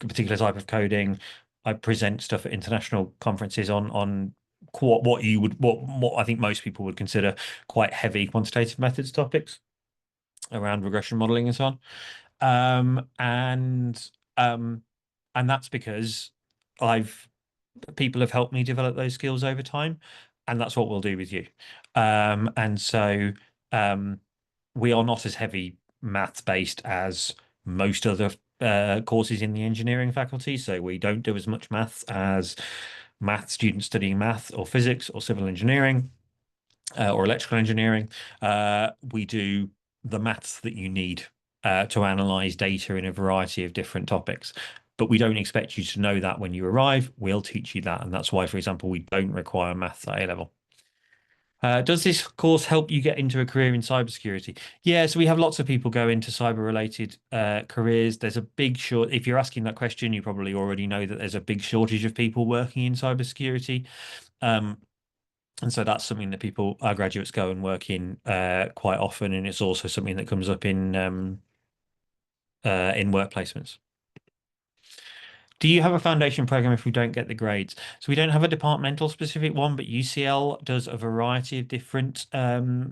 a particular type of coding. I present stuff at international conferences on what I think most people would consider quite heavy quantitative methods topics around regression modeling and so on. Um, and um, and that's because I've people have helped me develop those skills over time, and that's what we'll do with you. And so um, we are not as heavy maths based as most other courses in the engineering faculty. So we don't do as much maths as math students studying math or physics or civil engineering or electrical engineering. We do the maths that you need to analyze data in a variety of different topics. But we don't expect you to know that when you arrive. We'll teach you that. And that's why, for example, we don't require maths at A level. Does this course help you get into a career in cybersecurity? Yeah, so we have lots of people go into cyber-related careers. There's a big short. If you're asking that question, you probably already know that there's a big shortage of people working in cybersecurity. Um, and so that's something that our graduates go and work in quite often, and it's also something that comes up in work placements. Do you have a foundation program if we don't get the grades? So we don't have a departmental specific one, but UCL does a variety of different uh,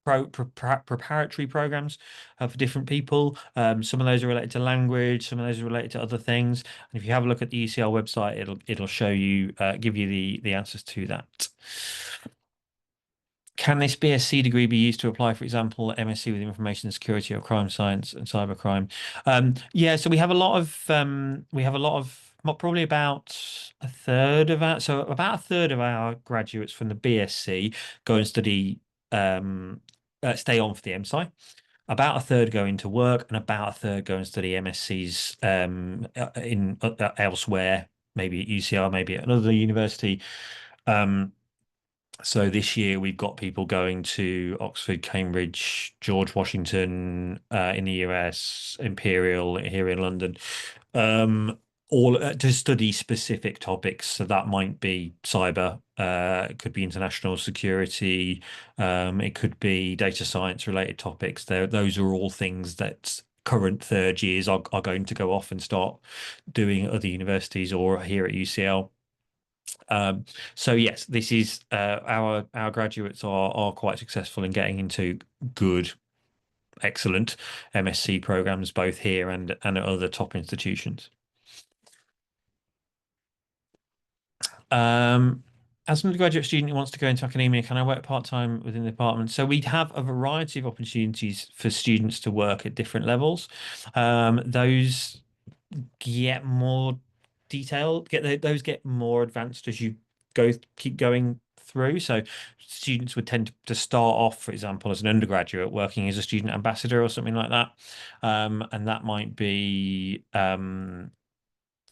preparatory programs for different people. Some of those are related to language, some of those are related to other things. And if you have a look at the UCL website, it'll show you, give you the answers to that. Can this BSc degree be used to apply, for example, MSc with information security or crime science and cybercrime? Yeah, so probably about a third of our graduates from the BSc go and stay on for the MSci. About a third go into work, and about a third go and study MScs in elsewhere, maybe at UCL, maybe at another university. Um, so this year we've got people going to Oxford, Cambridge, George Washington in the US, Imperial here in London, all to study specific topics. So that might be cyber, it could be international security, it could be data science related topics. Those are all things that current third years are going to go off and start doing at other universities or here at UCL. So yes, this is our graduates are quite successful in getting into good, excellent MSc programs both here and at other top institutions. Um, as an undergraduate student who wants to go into academia, can I work part-time within the department? So we have a variety of opportunities for students to work at different levels. Those get more detailed, those get more advanced as you keep going through. So students would tend to start off, for example, as an undergraduate working as a student ambassador or something like that. And that might be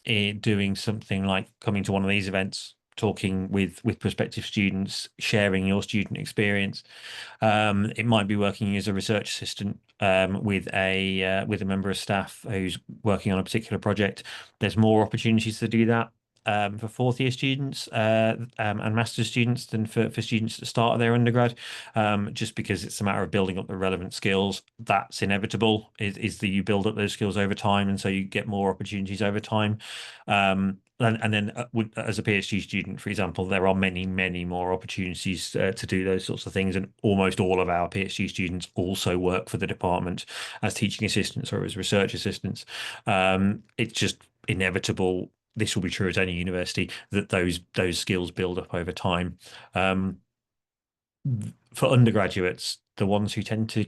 doing something like coming to one of these events, talking with prospective students, sharing your student experience. It might be working as a research assistant with a member of staff who's working on a particular project. There's more opportunities to do that for fourth year students and master's students than for students at the start of their undergrad, just because it's a matter of building up the relevant skills. That's inevitable, is that you build up those skills over time, and so you get more opportunities over time. And then as a PhD student, for example, there are many, many more opportunities to do those sorts of things. And almost all of our PhD students also work for the department as teaching assistants or as research assistants. It's just inevitable. This will be true at any university, that those skills build up over time. Um, for undergraduates, the ones who tend to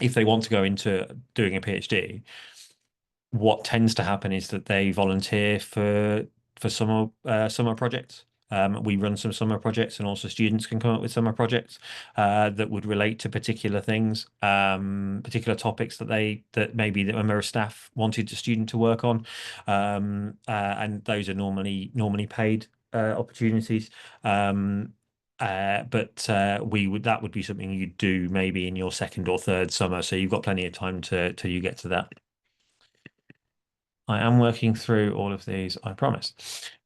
if they want to go into doing a PhD, what tends to happen is that they volunteer for summer projects. We run some summer projects, and also students can come up with summer projects that would relate to particular things, particular topics that maybe the member of staff wanted a student to work on, and those are normally paid opportunities. But we would that would be something you'd do maybe in your second or third summer, so you've got plenty of time till you get to that. I am working through all of these, I promise.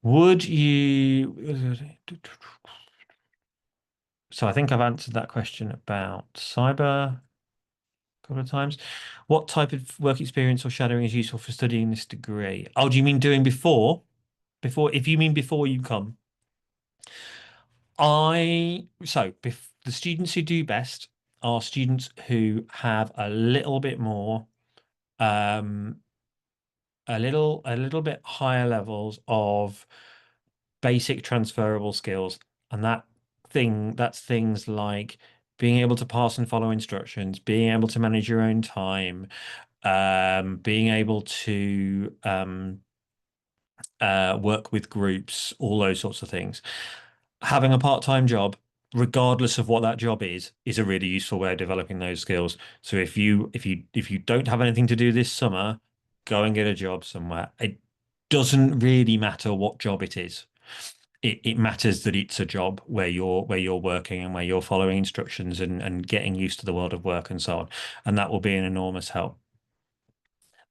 Would you... So I think I've answered that question about cyber a couple of times. What type of work experience or shadowing is useful for studying this degree? Oh, do you mean doing before? If you mean before you come. The students who do best are students who have a little bit more, um, a little bit higher levels of basic transferable skills. And that's things like being able to pass and follow instructions, being able to manage your own time, being able to work with groups, all those sorts of things. Having a part-time job, regardless of what that job is a really useful way of developing those skills. So if you don't have anything to do this summer, go and get a job somewhere. It doesn't really matter what job it is. It matters that it's a job where you're working and where you're following instructions and getting used to the world of work and so on. And that will be an enormous help.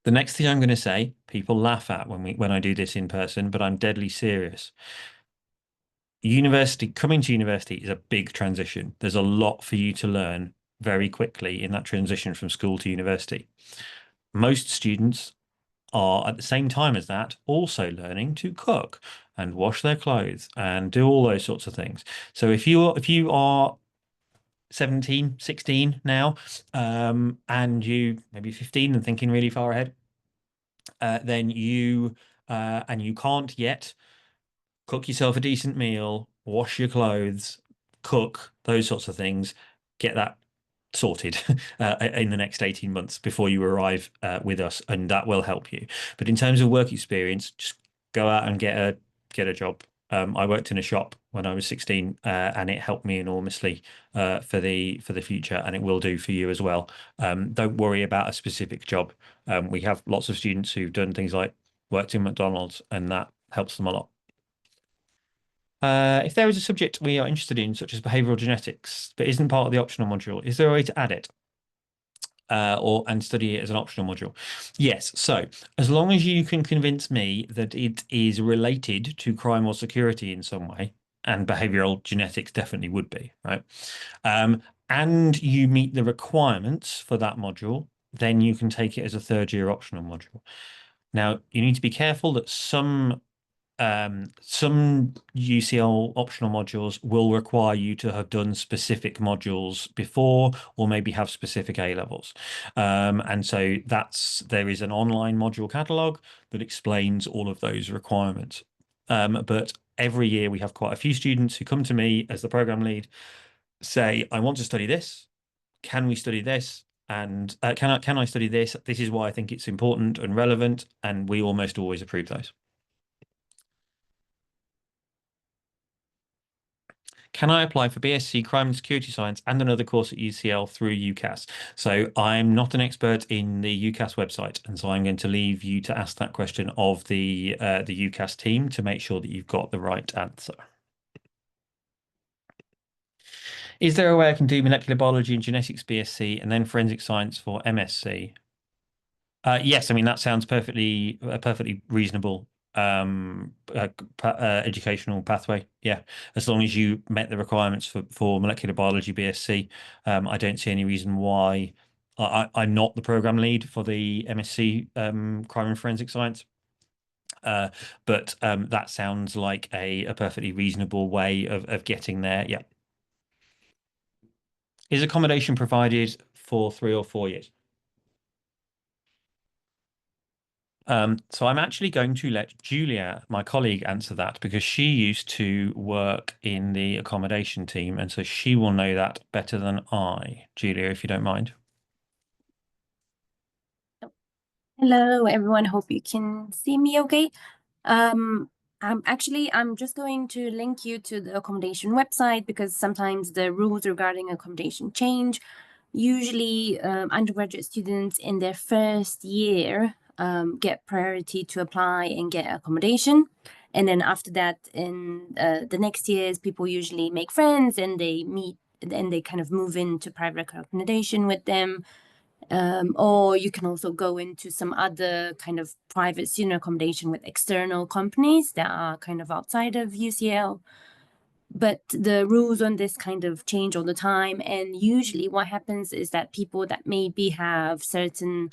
The next thing I'm going to say, people laugh at when I do this in person, but I'm deadly serious. Coming to university is a big transition. There's a lot for you to learn very quickly in that transition from school to university. Most students are at the same time as that also learning to cook and wash their clothes and do all those sorts of things. So if you are 17, 16 now, and you maybe 15 and thinking really far ahead, then you can't yet cook yourself a decent meal, wash your clothes, cook, those sorts of things, get that sorted in the next 18 months before you arrive with us, and that will help you. But in terms of work experience, just go out and get a job. I worked in a shop when I was 16, and it helped me enormously for the future, and it will do for you as well. Don't worry about a specific job. We have lots of students who've done things like worked in McDonald's, and that helps them a lot. If there is a subject we are interested in, such as behavioral genetics, but isn't part of the optional module, is there a way to add it and study it as an optional module? Yes. So as long as you can convince me that it is related to crime or security in some way, and behavioral genetics definitely would be, right? And you meet the requirements for that module, then you can take it as a third year optional module. Now, you need to be careful that some UCL optional modules will require you to have done specific modules before, or maybe have specific A levels. And so there is an online module catalog that explains all of those requirements. But every year we have quite a few students who come to me as the program lead, say, I want to study this. Can we study this? and can I study this? This is why I think it's important and relevant, and we almost always approve those. Can I apply for BSc Crime and Security Science and another course at UCL through UCAS? So I'm not an expert in the UCAS website, and so I'm going to leave you to ask that question of the UCAS team to make sure that you've got the right answer. Is there a way I can do molecular biology and genetics BSc and then forensic science for MSc? Yes, I mean that sounds perfectly a perfectly reasonable educational pathway. Yeah, as long as you met the requirements for molecular biology BSc, I don't see any reason why I'm not the program lead for the MSc Crime and Forensic Science. Uh, but that sounds like a perfectly reasonable way of getting there. Yeah. Is accommodation provided for 3 or 4 years? So I'm actually going to let Julia, my colleague, answer that because she used to work in the accommodation team, and so she will know that better than I. Julia, if you don't mind. Hello, everyone. Hope you can see me okay. Um, I'm just going to link you to the accommodation website because sometimes the rules regarding accommodation change. Usually, undergraduate students in their first year get priority to apply and get accommodation. And then after that, in the next years, people usually make friends and they meet and they kind of move into private accommodation with them. Or you can also go into some other kind of private student accommodation with external companies that are kind of outside of UCL. But the rules on this kind of change all the time. And usually what happens is that people that maybe have certain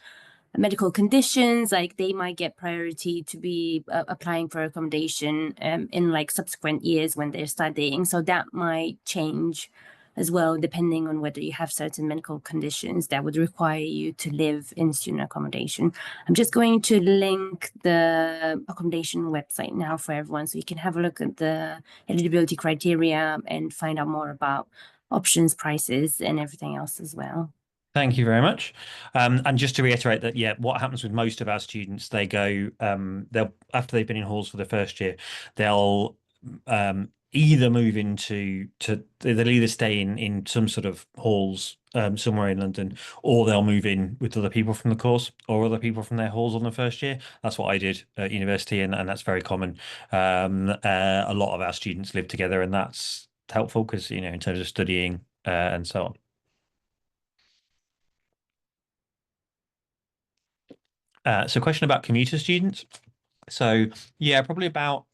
medical conditions, like they might get priority to be applying for accommodation in like subsequent years when they're studying. So that might change as well, depending on whether you have certain medical conditions that would require you to live in student accommodation. I'm just going to link the accommodation website now for everyone so you can have a look at the eligibility criteria and find out more about options, prices, and everything else as well. Thank you very much. And just to reiterate that, yeah, what happens with most of our students, they'll after they've been in halls for the first year, they'll either move they'll either stay in some sort of halls somewhere in London, or they'll move in with other people from the course or other people from their halls on the first year. That's what I did at university, and that's very common. A lot of our students live together, and that's helpful because, in terms of studying and so on. So question about commuter students. So yeah, probably about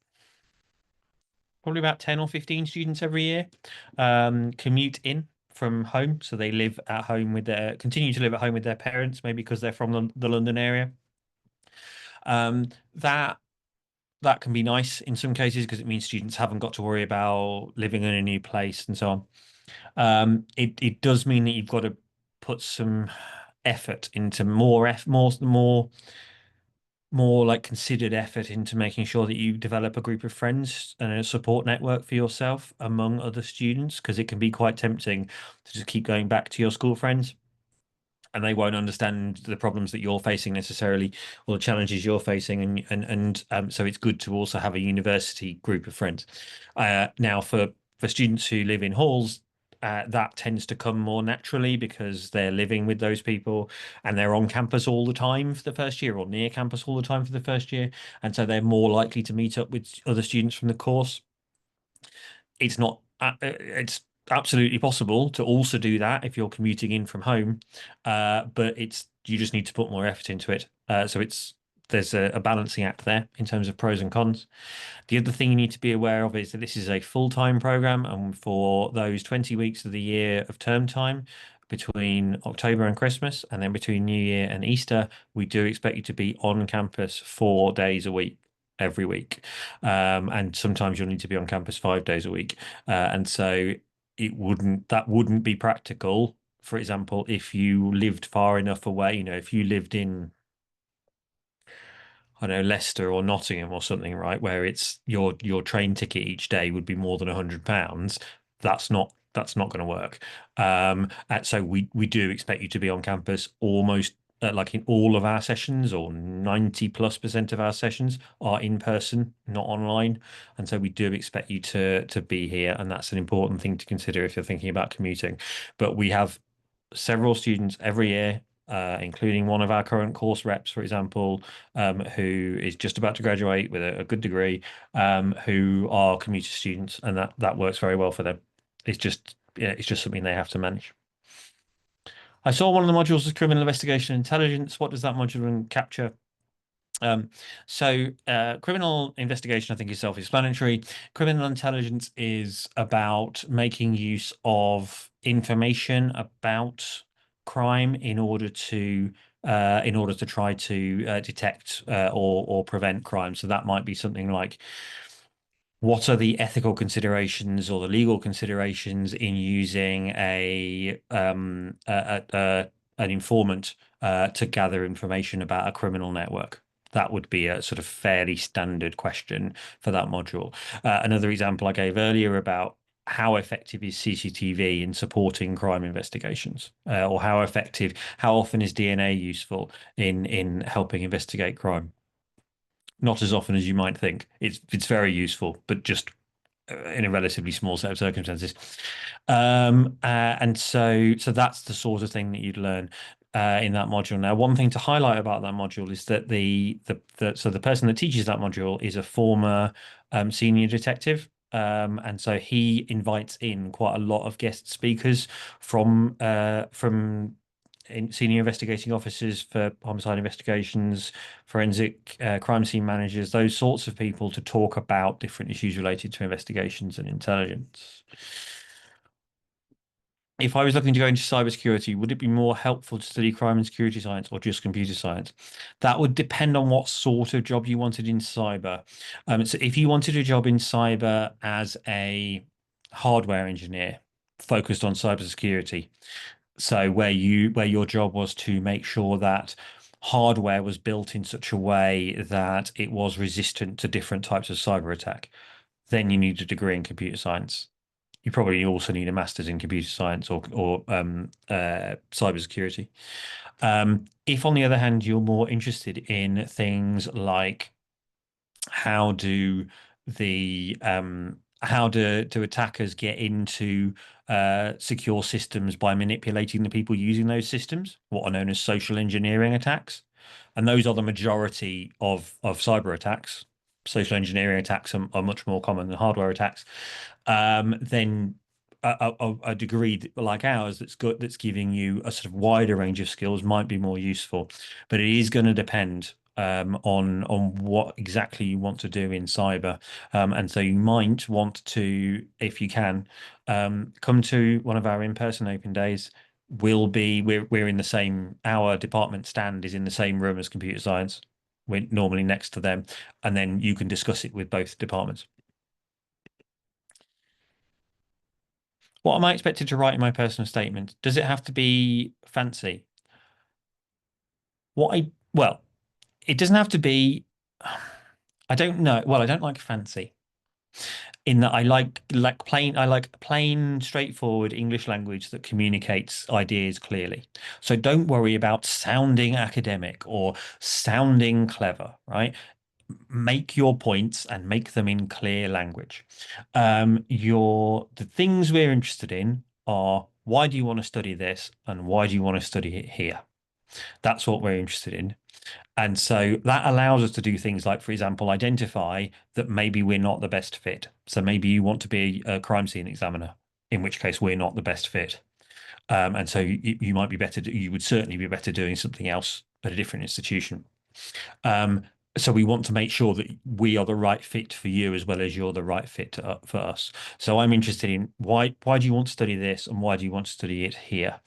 10 or 15 students every year commute in from home. So they live at home continue to live at home with their parents, maybe because they're from the London area. Um, that that can be nice in some cases because it means students haven't got to worry about living in a new place and so on. It does mean that you've got to put some effort into more like considered effort into making sure that you develop a group of friends and a support network for yourself among other students, because it can be quite tempting to just keep going back to your school friends and they won't understand the problems that you're facing necessarily or the challenges you're facing, and so it's good to also have a university group of friends. Now for students who live in halls, that tends to come more naturally because they're living with those people and they're on campus all the time for the first year or near campus all the time for the first year, and so they're more likely to meet up with other students from the course. It's absolutely possible to also do that if you're commuting in from home, but it's you just need to put more effort into it. So there's a balancing act there in terms of pros and cons. The other thing you need to be aware of is that this is a full-time program, and for those 20 weeks of the year of term time between October and Christmas, and then between New Year and Easter, we do expect you to be on campus 4 days a week. Every week, and sometimes you'll need to be on campus 5 days a week, and so that wouldn't be practical. For example, if you lived far enough away, if you lived in, I don't know, Leicester or Nottingham or something, right, where it's your train ticket each day would be more than £100. That's not That's not going to work. And so we do expect you to be on campus almost like in all of our sessions, or 90+% of our sessions are in person, not online. And so we do expect you to be here, and that's an important thing to consider if you're thinking about commuting. But we have several students every year, including one of our current course reps, for example, who is just about to graduate with a good degree, who are commuter students, and that works very well for them. It's just yeah, it's just something they have to manage. I saw one of the modules is criminal investigation intelligence. What does that module capture? Um, Criminal investigation, I think, is self-explanatory. Criminal intelligence is about making use of information about crime in order to try to detect or prevent crime. So that might be something like, what are the ethical considerations or the legal considerations in using an informant to gather information about a criminal network? That would be a sort of fairly standard question for that module. Another example I gave earlier about how effective is CCTV in supporting crime investigations, or how often is DNA useful in helping investigate crime? Not as often as you might think. It's very useful, but just in a relatively small set of circumstances. And so that's the sort of thing that you'd learn in that module. Now, one thing to highlight about that module is that the person that teaches that module is a former senior detective. And so he invites in quite a lot of guest speakers from senior investigating officers for homicide investigations, forensic crime scene managers, those sorts of people, to talk about different issues related to investigations and intelligence. If I was looking to go into cybersecurity, would it be more helpful to study crime and security science or just computer science? That would depend on what sort of job you wanted in cyber. So if you wanted a job in cyber as a hardware engineer focused on cybersecurity, so where your job was to make sure that hardware was built in such a way that it was resistant to different types of cyber attack, then you need a degree in computer science. You probably also need a master's in computer science or cybersecurity. If, on the other hand, you're more interested in things like how do do attackers get into secure systems by manipulating the people using those systems, what are known as social engineering attacks, and those are the majority of cyber attacks. Social engineering attacks are much more common than hardware attacks. Then a degree like ours that's giving you a sort of wider range of skills might be more useful, but it is going to depend on what exactly you want to do in cyber. And so you might want to, if you can, come to one of our in-person open days. We're in the same, our department stand is in the same room as computer science. We're normally next to them, and then you can discuss it with both departments. What am I expected to write in my personal statement? Does it have to be fancy? Well, it doesn't have to be. I don't know. Well, I don't like fancy in that I like plain, straightforward English language that communicates ideas clearly. So don't worry about sounding academic or sounding clever, right? Make your points and make them in clear language. The things we're interested in are, why do you want to study this and why do you want to study it here? That's what we're interested in. And so that allows us to do things like, for example, identify that maybe we're not the best fit. So maybe you want to be a crime scene examiner, in which case we're not the best fit. And so you might be better, you would certainly be better doing something else at a different institution. So we want to make sure that we are the right fit for you as well as you're the right fit for us. So I'm interested in, why do you want to study this and why do you want to study it here?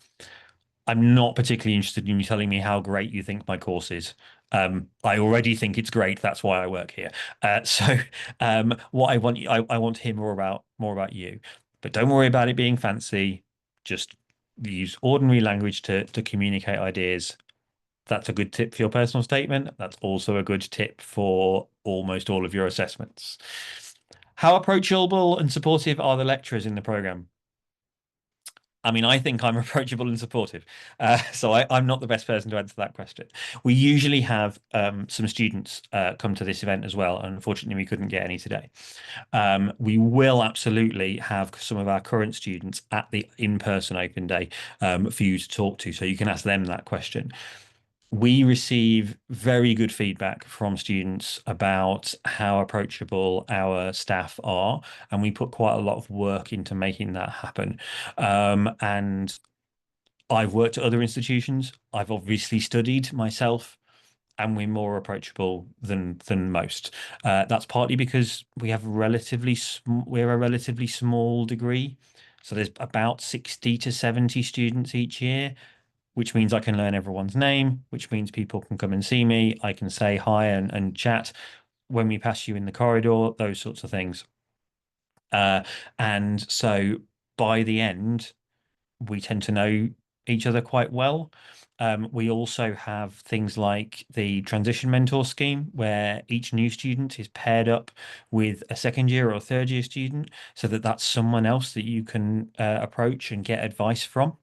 I'm not particularly interested in you telling me how great you think my course is. I already think it's great. That's why I work here. What I want to hear more about you. But don't worry about it being fancy. Just use ordinary language to communicate ideas. That's a good tip for your personal statement. That's also a good tip for almost all of your assessments. How approachable and supportive are the lecturers in the program? I mean, I think I'm approachable and supportive. I'm not the best person to answer that question. We usually have some students come to this event as well. Unfortunately, we couldn't get any today. We will absolutely have some of our current students at the in-person open day for you to talk to, so you can ask them that question. We receive very good feedback from students about how approachable our staff are, and we put quite a lot of work into making that happen. And I've worked at other institutions. I've obviously studied myself, and we're more approachable than most. That's partly because we're a relatively small degree, so there's about 60 to 70 students each year, which means I can learn everyone's name, which means people can come and see me. I can say hi and chat when we pass you in the corridor, those sorts of things. And so by the end, we tend to know each other quite well. We also have things like the transition mentor scheme, where each new student is paired up with a second year or third year student, so that that's someone else that you can approach and get advice from.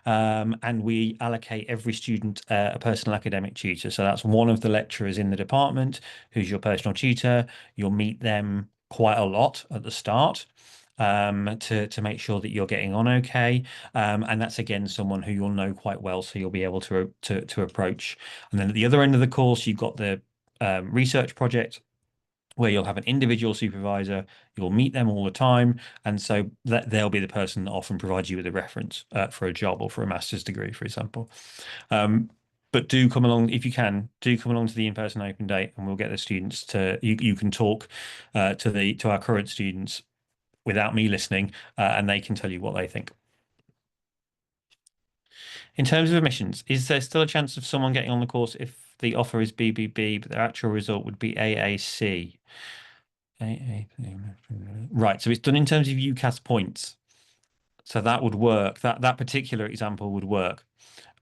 And we allocate every student a personal academic tutor. So that's one of the lecturers in the department who's your personal tutor. You'll meet them quite a lot at the start to make sure that you're getting on okay. And that's again someone who you'll know quite well, so you'll be able to approach. And then at the other end of the course, you've got the research project, where you'll have an individual supervisor, you'll meet them all the time, and so that they'll be the person that often provides you with a reference for a job or for a master's degree, for example. Um, but do come along if you can. Do come along to the in-person open day, and we'll get the students to you can talk to our current students without me listening, and they can tell you what they think. In terms of admissions, is there still a chance of someone getting on the course if the offer is BBB, but their actual result would be AAC? Right, so it's done in terms of UCAS points. So that would work. That particular example would work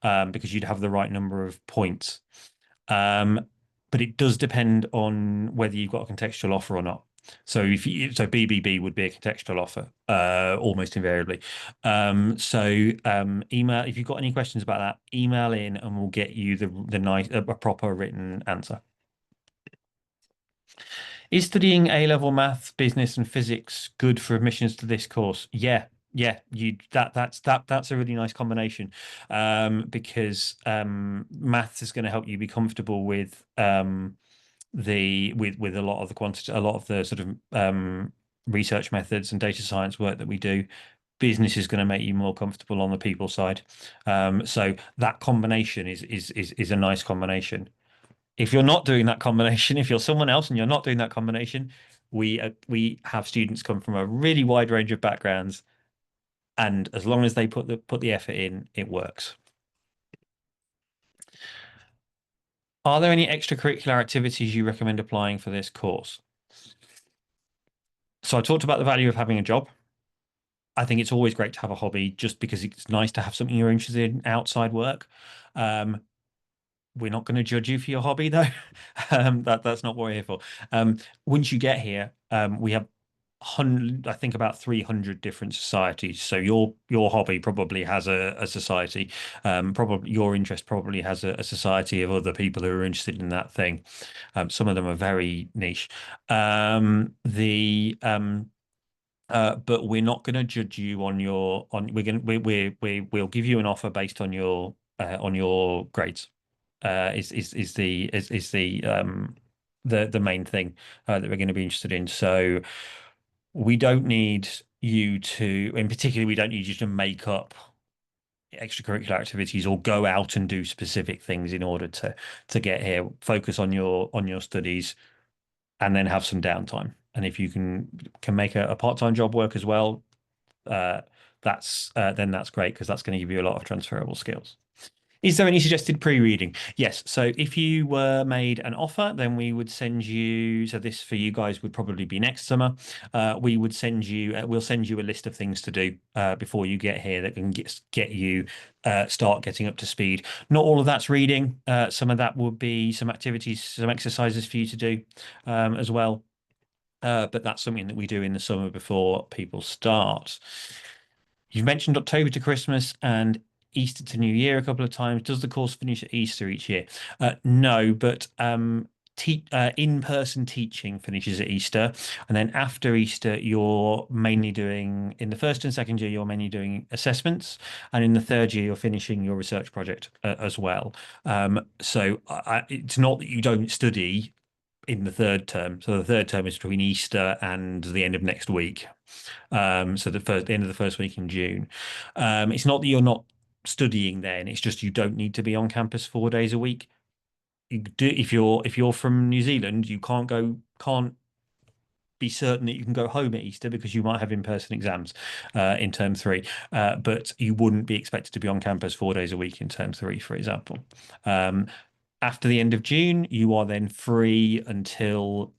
because you'd have the right number of points. Um, but it does depend on whether you've got a contextual offer or not. So BBB would be a contextual offer almost invariably. Email if you've got any questions about that, email in and we'll get you the nice a proper written answer. Is studying A-level maths, business, and physics good for admissions to this course? Yeah, yeah. That's a really nice combination, because maths is going to help you be comfortable with with a lot of the quantity, a lot of the sort of research methods and data science work that we do. Business is going to make you more comfortable on the people side. So that combination is a nice combination. If you're not doing that combination, if you're someone else and you're not doing that combination, we have students come from a really wide range of backgrounds, and as long as they put the effort in, it works. Are there any extracurricular activities you recommend applying for this course? So I talked about the value of having a job. I think it's always great to have a hobby just because it's nice to have something you're interested in outside work. Um, we're not going to judge you for your hobby though. That's not what we're here for. Once you get here, we have I think about 300 different societies. So your hobby probably has a society. Probably your interest probably has a society of other people who are interested in that thing. Some of them are very niche. But we're not going to judge you on your on. We're going to we'll give you an offer based on your grades. The main thing that we're going to be interested in. So we don't need you to, in particular, we don't need you to make up extracurricular activities or go out and do specific things in order to get here. Focus on your studies and then have some downtime. And if you can make a part-time job work as well, then that's great because that's going to give you a lot of transferable skills. Is there any suggested pre-reading? Yes. So if you were made an offer, then we would send you. So this for you guys would probably be next summer. We'll send you a list of things to do before you get here that can get you start getting up to speed. Not all of that's reading. Some of that would be some activities, some exercises for you to do as well. But that's something that we do in the summer before people start. You've mentioned October to Christmas and Easter to New Year a couple of times. Does the course finish at Easter each year? No, but te in-person teaching finishes at Easter, and then after Easter, you're mainly doing in the first and second year, you're mainly doing assessments, and in the third year, you're finishing your research project as well. It's not that you don't study in the third term. So the third term is between Easter and the end of next week. So the end of the first week in June. It's not that you're not studying then, it's just you don't need to be on campus 4 days a week. You do if you're from New Zealand, you can't be certain that you can go home at Easter because you might have in-person exams in term three. But you wouldn't be expected to be on campus 4 days a week in term three, for example. After the end of June, you are then free until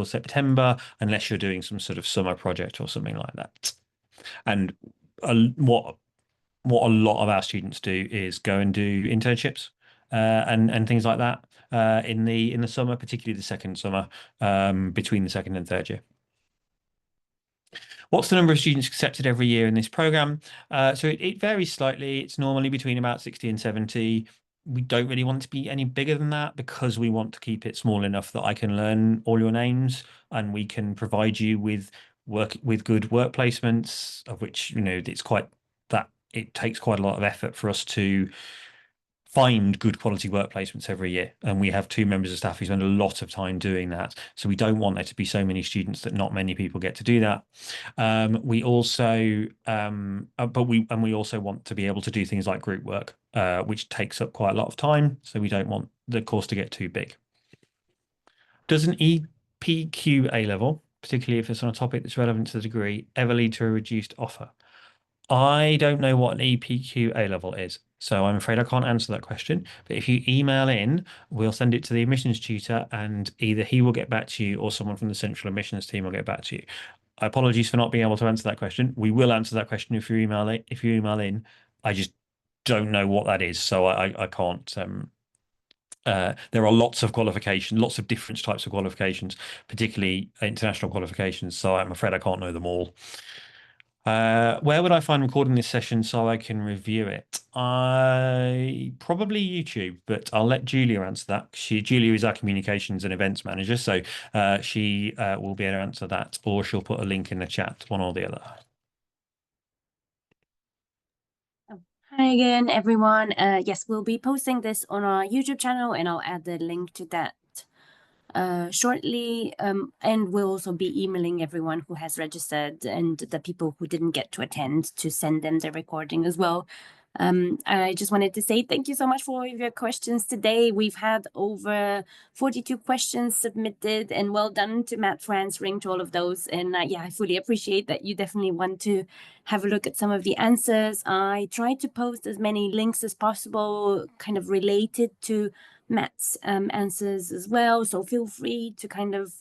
September, unless you're doing some sort of summer project or something like that. And what a lot of our students do is go and do internships and things like that in the summer, particularly the second summer, between the second and third year. What's the number of students accepted every year in this program? So it varies slightly. It's normally between about 60 and 70. We don't really want it to be any bigger than that because we want to keep it small enough that I can learn all your names and we can provide you with good work placements, of which, it's quite that it takes quite a lot of effort for us to find good quality work placements every year. And we have two members of staff who spend a lot of time doing that. So we don't want there to be so many students that not many people get to do that. We also want to be able to do things like group work, which takes up quite a lot of time. So we don't want the course to get too big. Does an EPQ A level, particularly if it's on a topic that's relevant to the degree, ever lead to a reduced offer? I don't know what an EPQ A level is, so I'm afraid I can't answer that question. But if you email in, we'll send it to the admissions tutor, and either he will get back to you or someone from the central admissions team will get back to you. Apologies for not being able to answer that question. We will answer that question if you email it. If you email in, I just don't know what that is, so I can't. There are lots of qualifications, lots of different types of qualifications, particularly international qualifications. So I'm afraid I can't know them all. Where would I find recording this session so I can review it? I probably YouTube, but I'll let Julia answer that. Julia is our communications and events manager, so she will be able to answer that, or she'll put a link in the chat, one or the other. Hi again, everyone. Yes, we'll be posting this on our YouTube channel, and I'll add the link to that shortly. And we'll also be emailing everyone who has registered and the people who didn't get to attend to send them the recording as well. I just wanted to say thank you so much for all of your questions today. We've had over 42 questions submitted, and well done to Matt for answering to all of those. And yeah, I fully appreciate that you definitely want to have a look at some of the answers. I tried to post as many links as possible, kind of related to Matt's answers as well. So feel free to kind of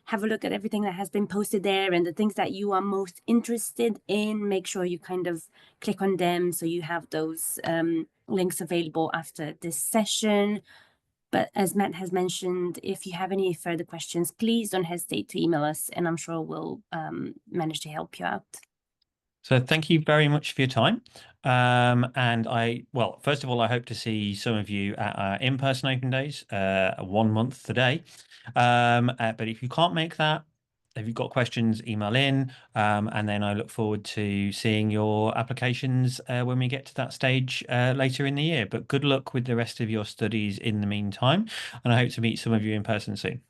have a look at everything that has been posted there, and the things that you are most interested in, make sure you kind of click on them so you have those links available after this session. But as Matt has mentioned, if you have any further questions, please don't hesitate to email us, and I'm sure we'll manage to help you out. So thank you very much for your time. Well, first of all, I hope to see some of you at our in-person open days, 1 month today. But if you can't make that, if you've got questions, email in, and then I look forward to seeing your applications when we get to that stage later in the year. But good luck with the rest of your studies in the meantime, and I hope to meet some of you in person soon.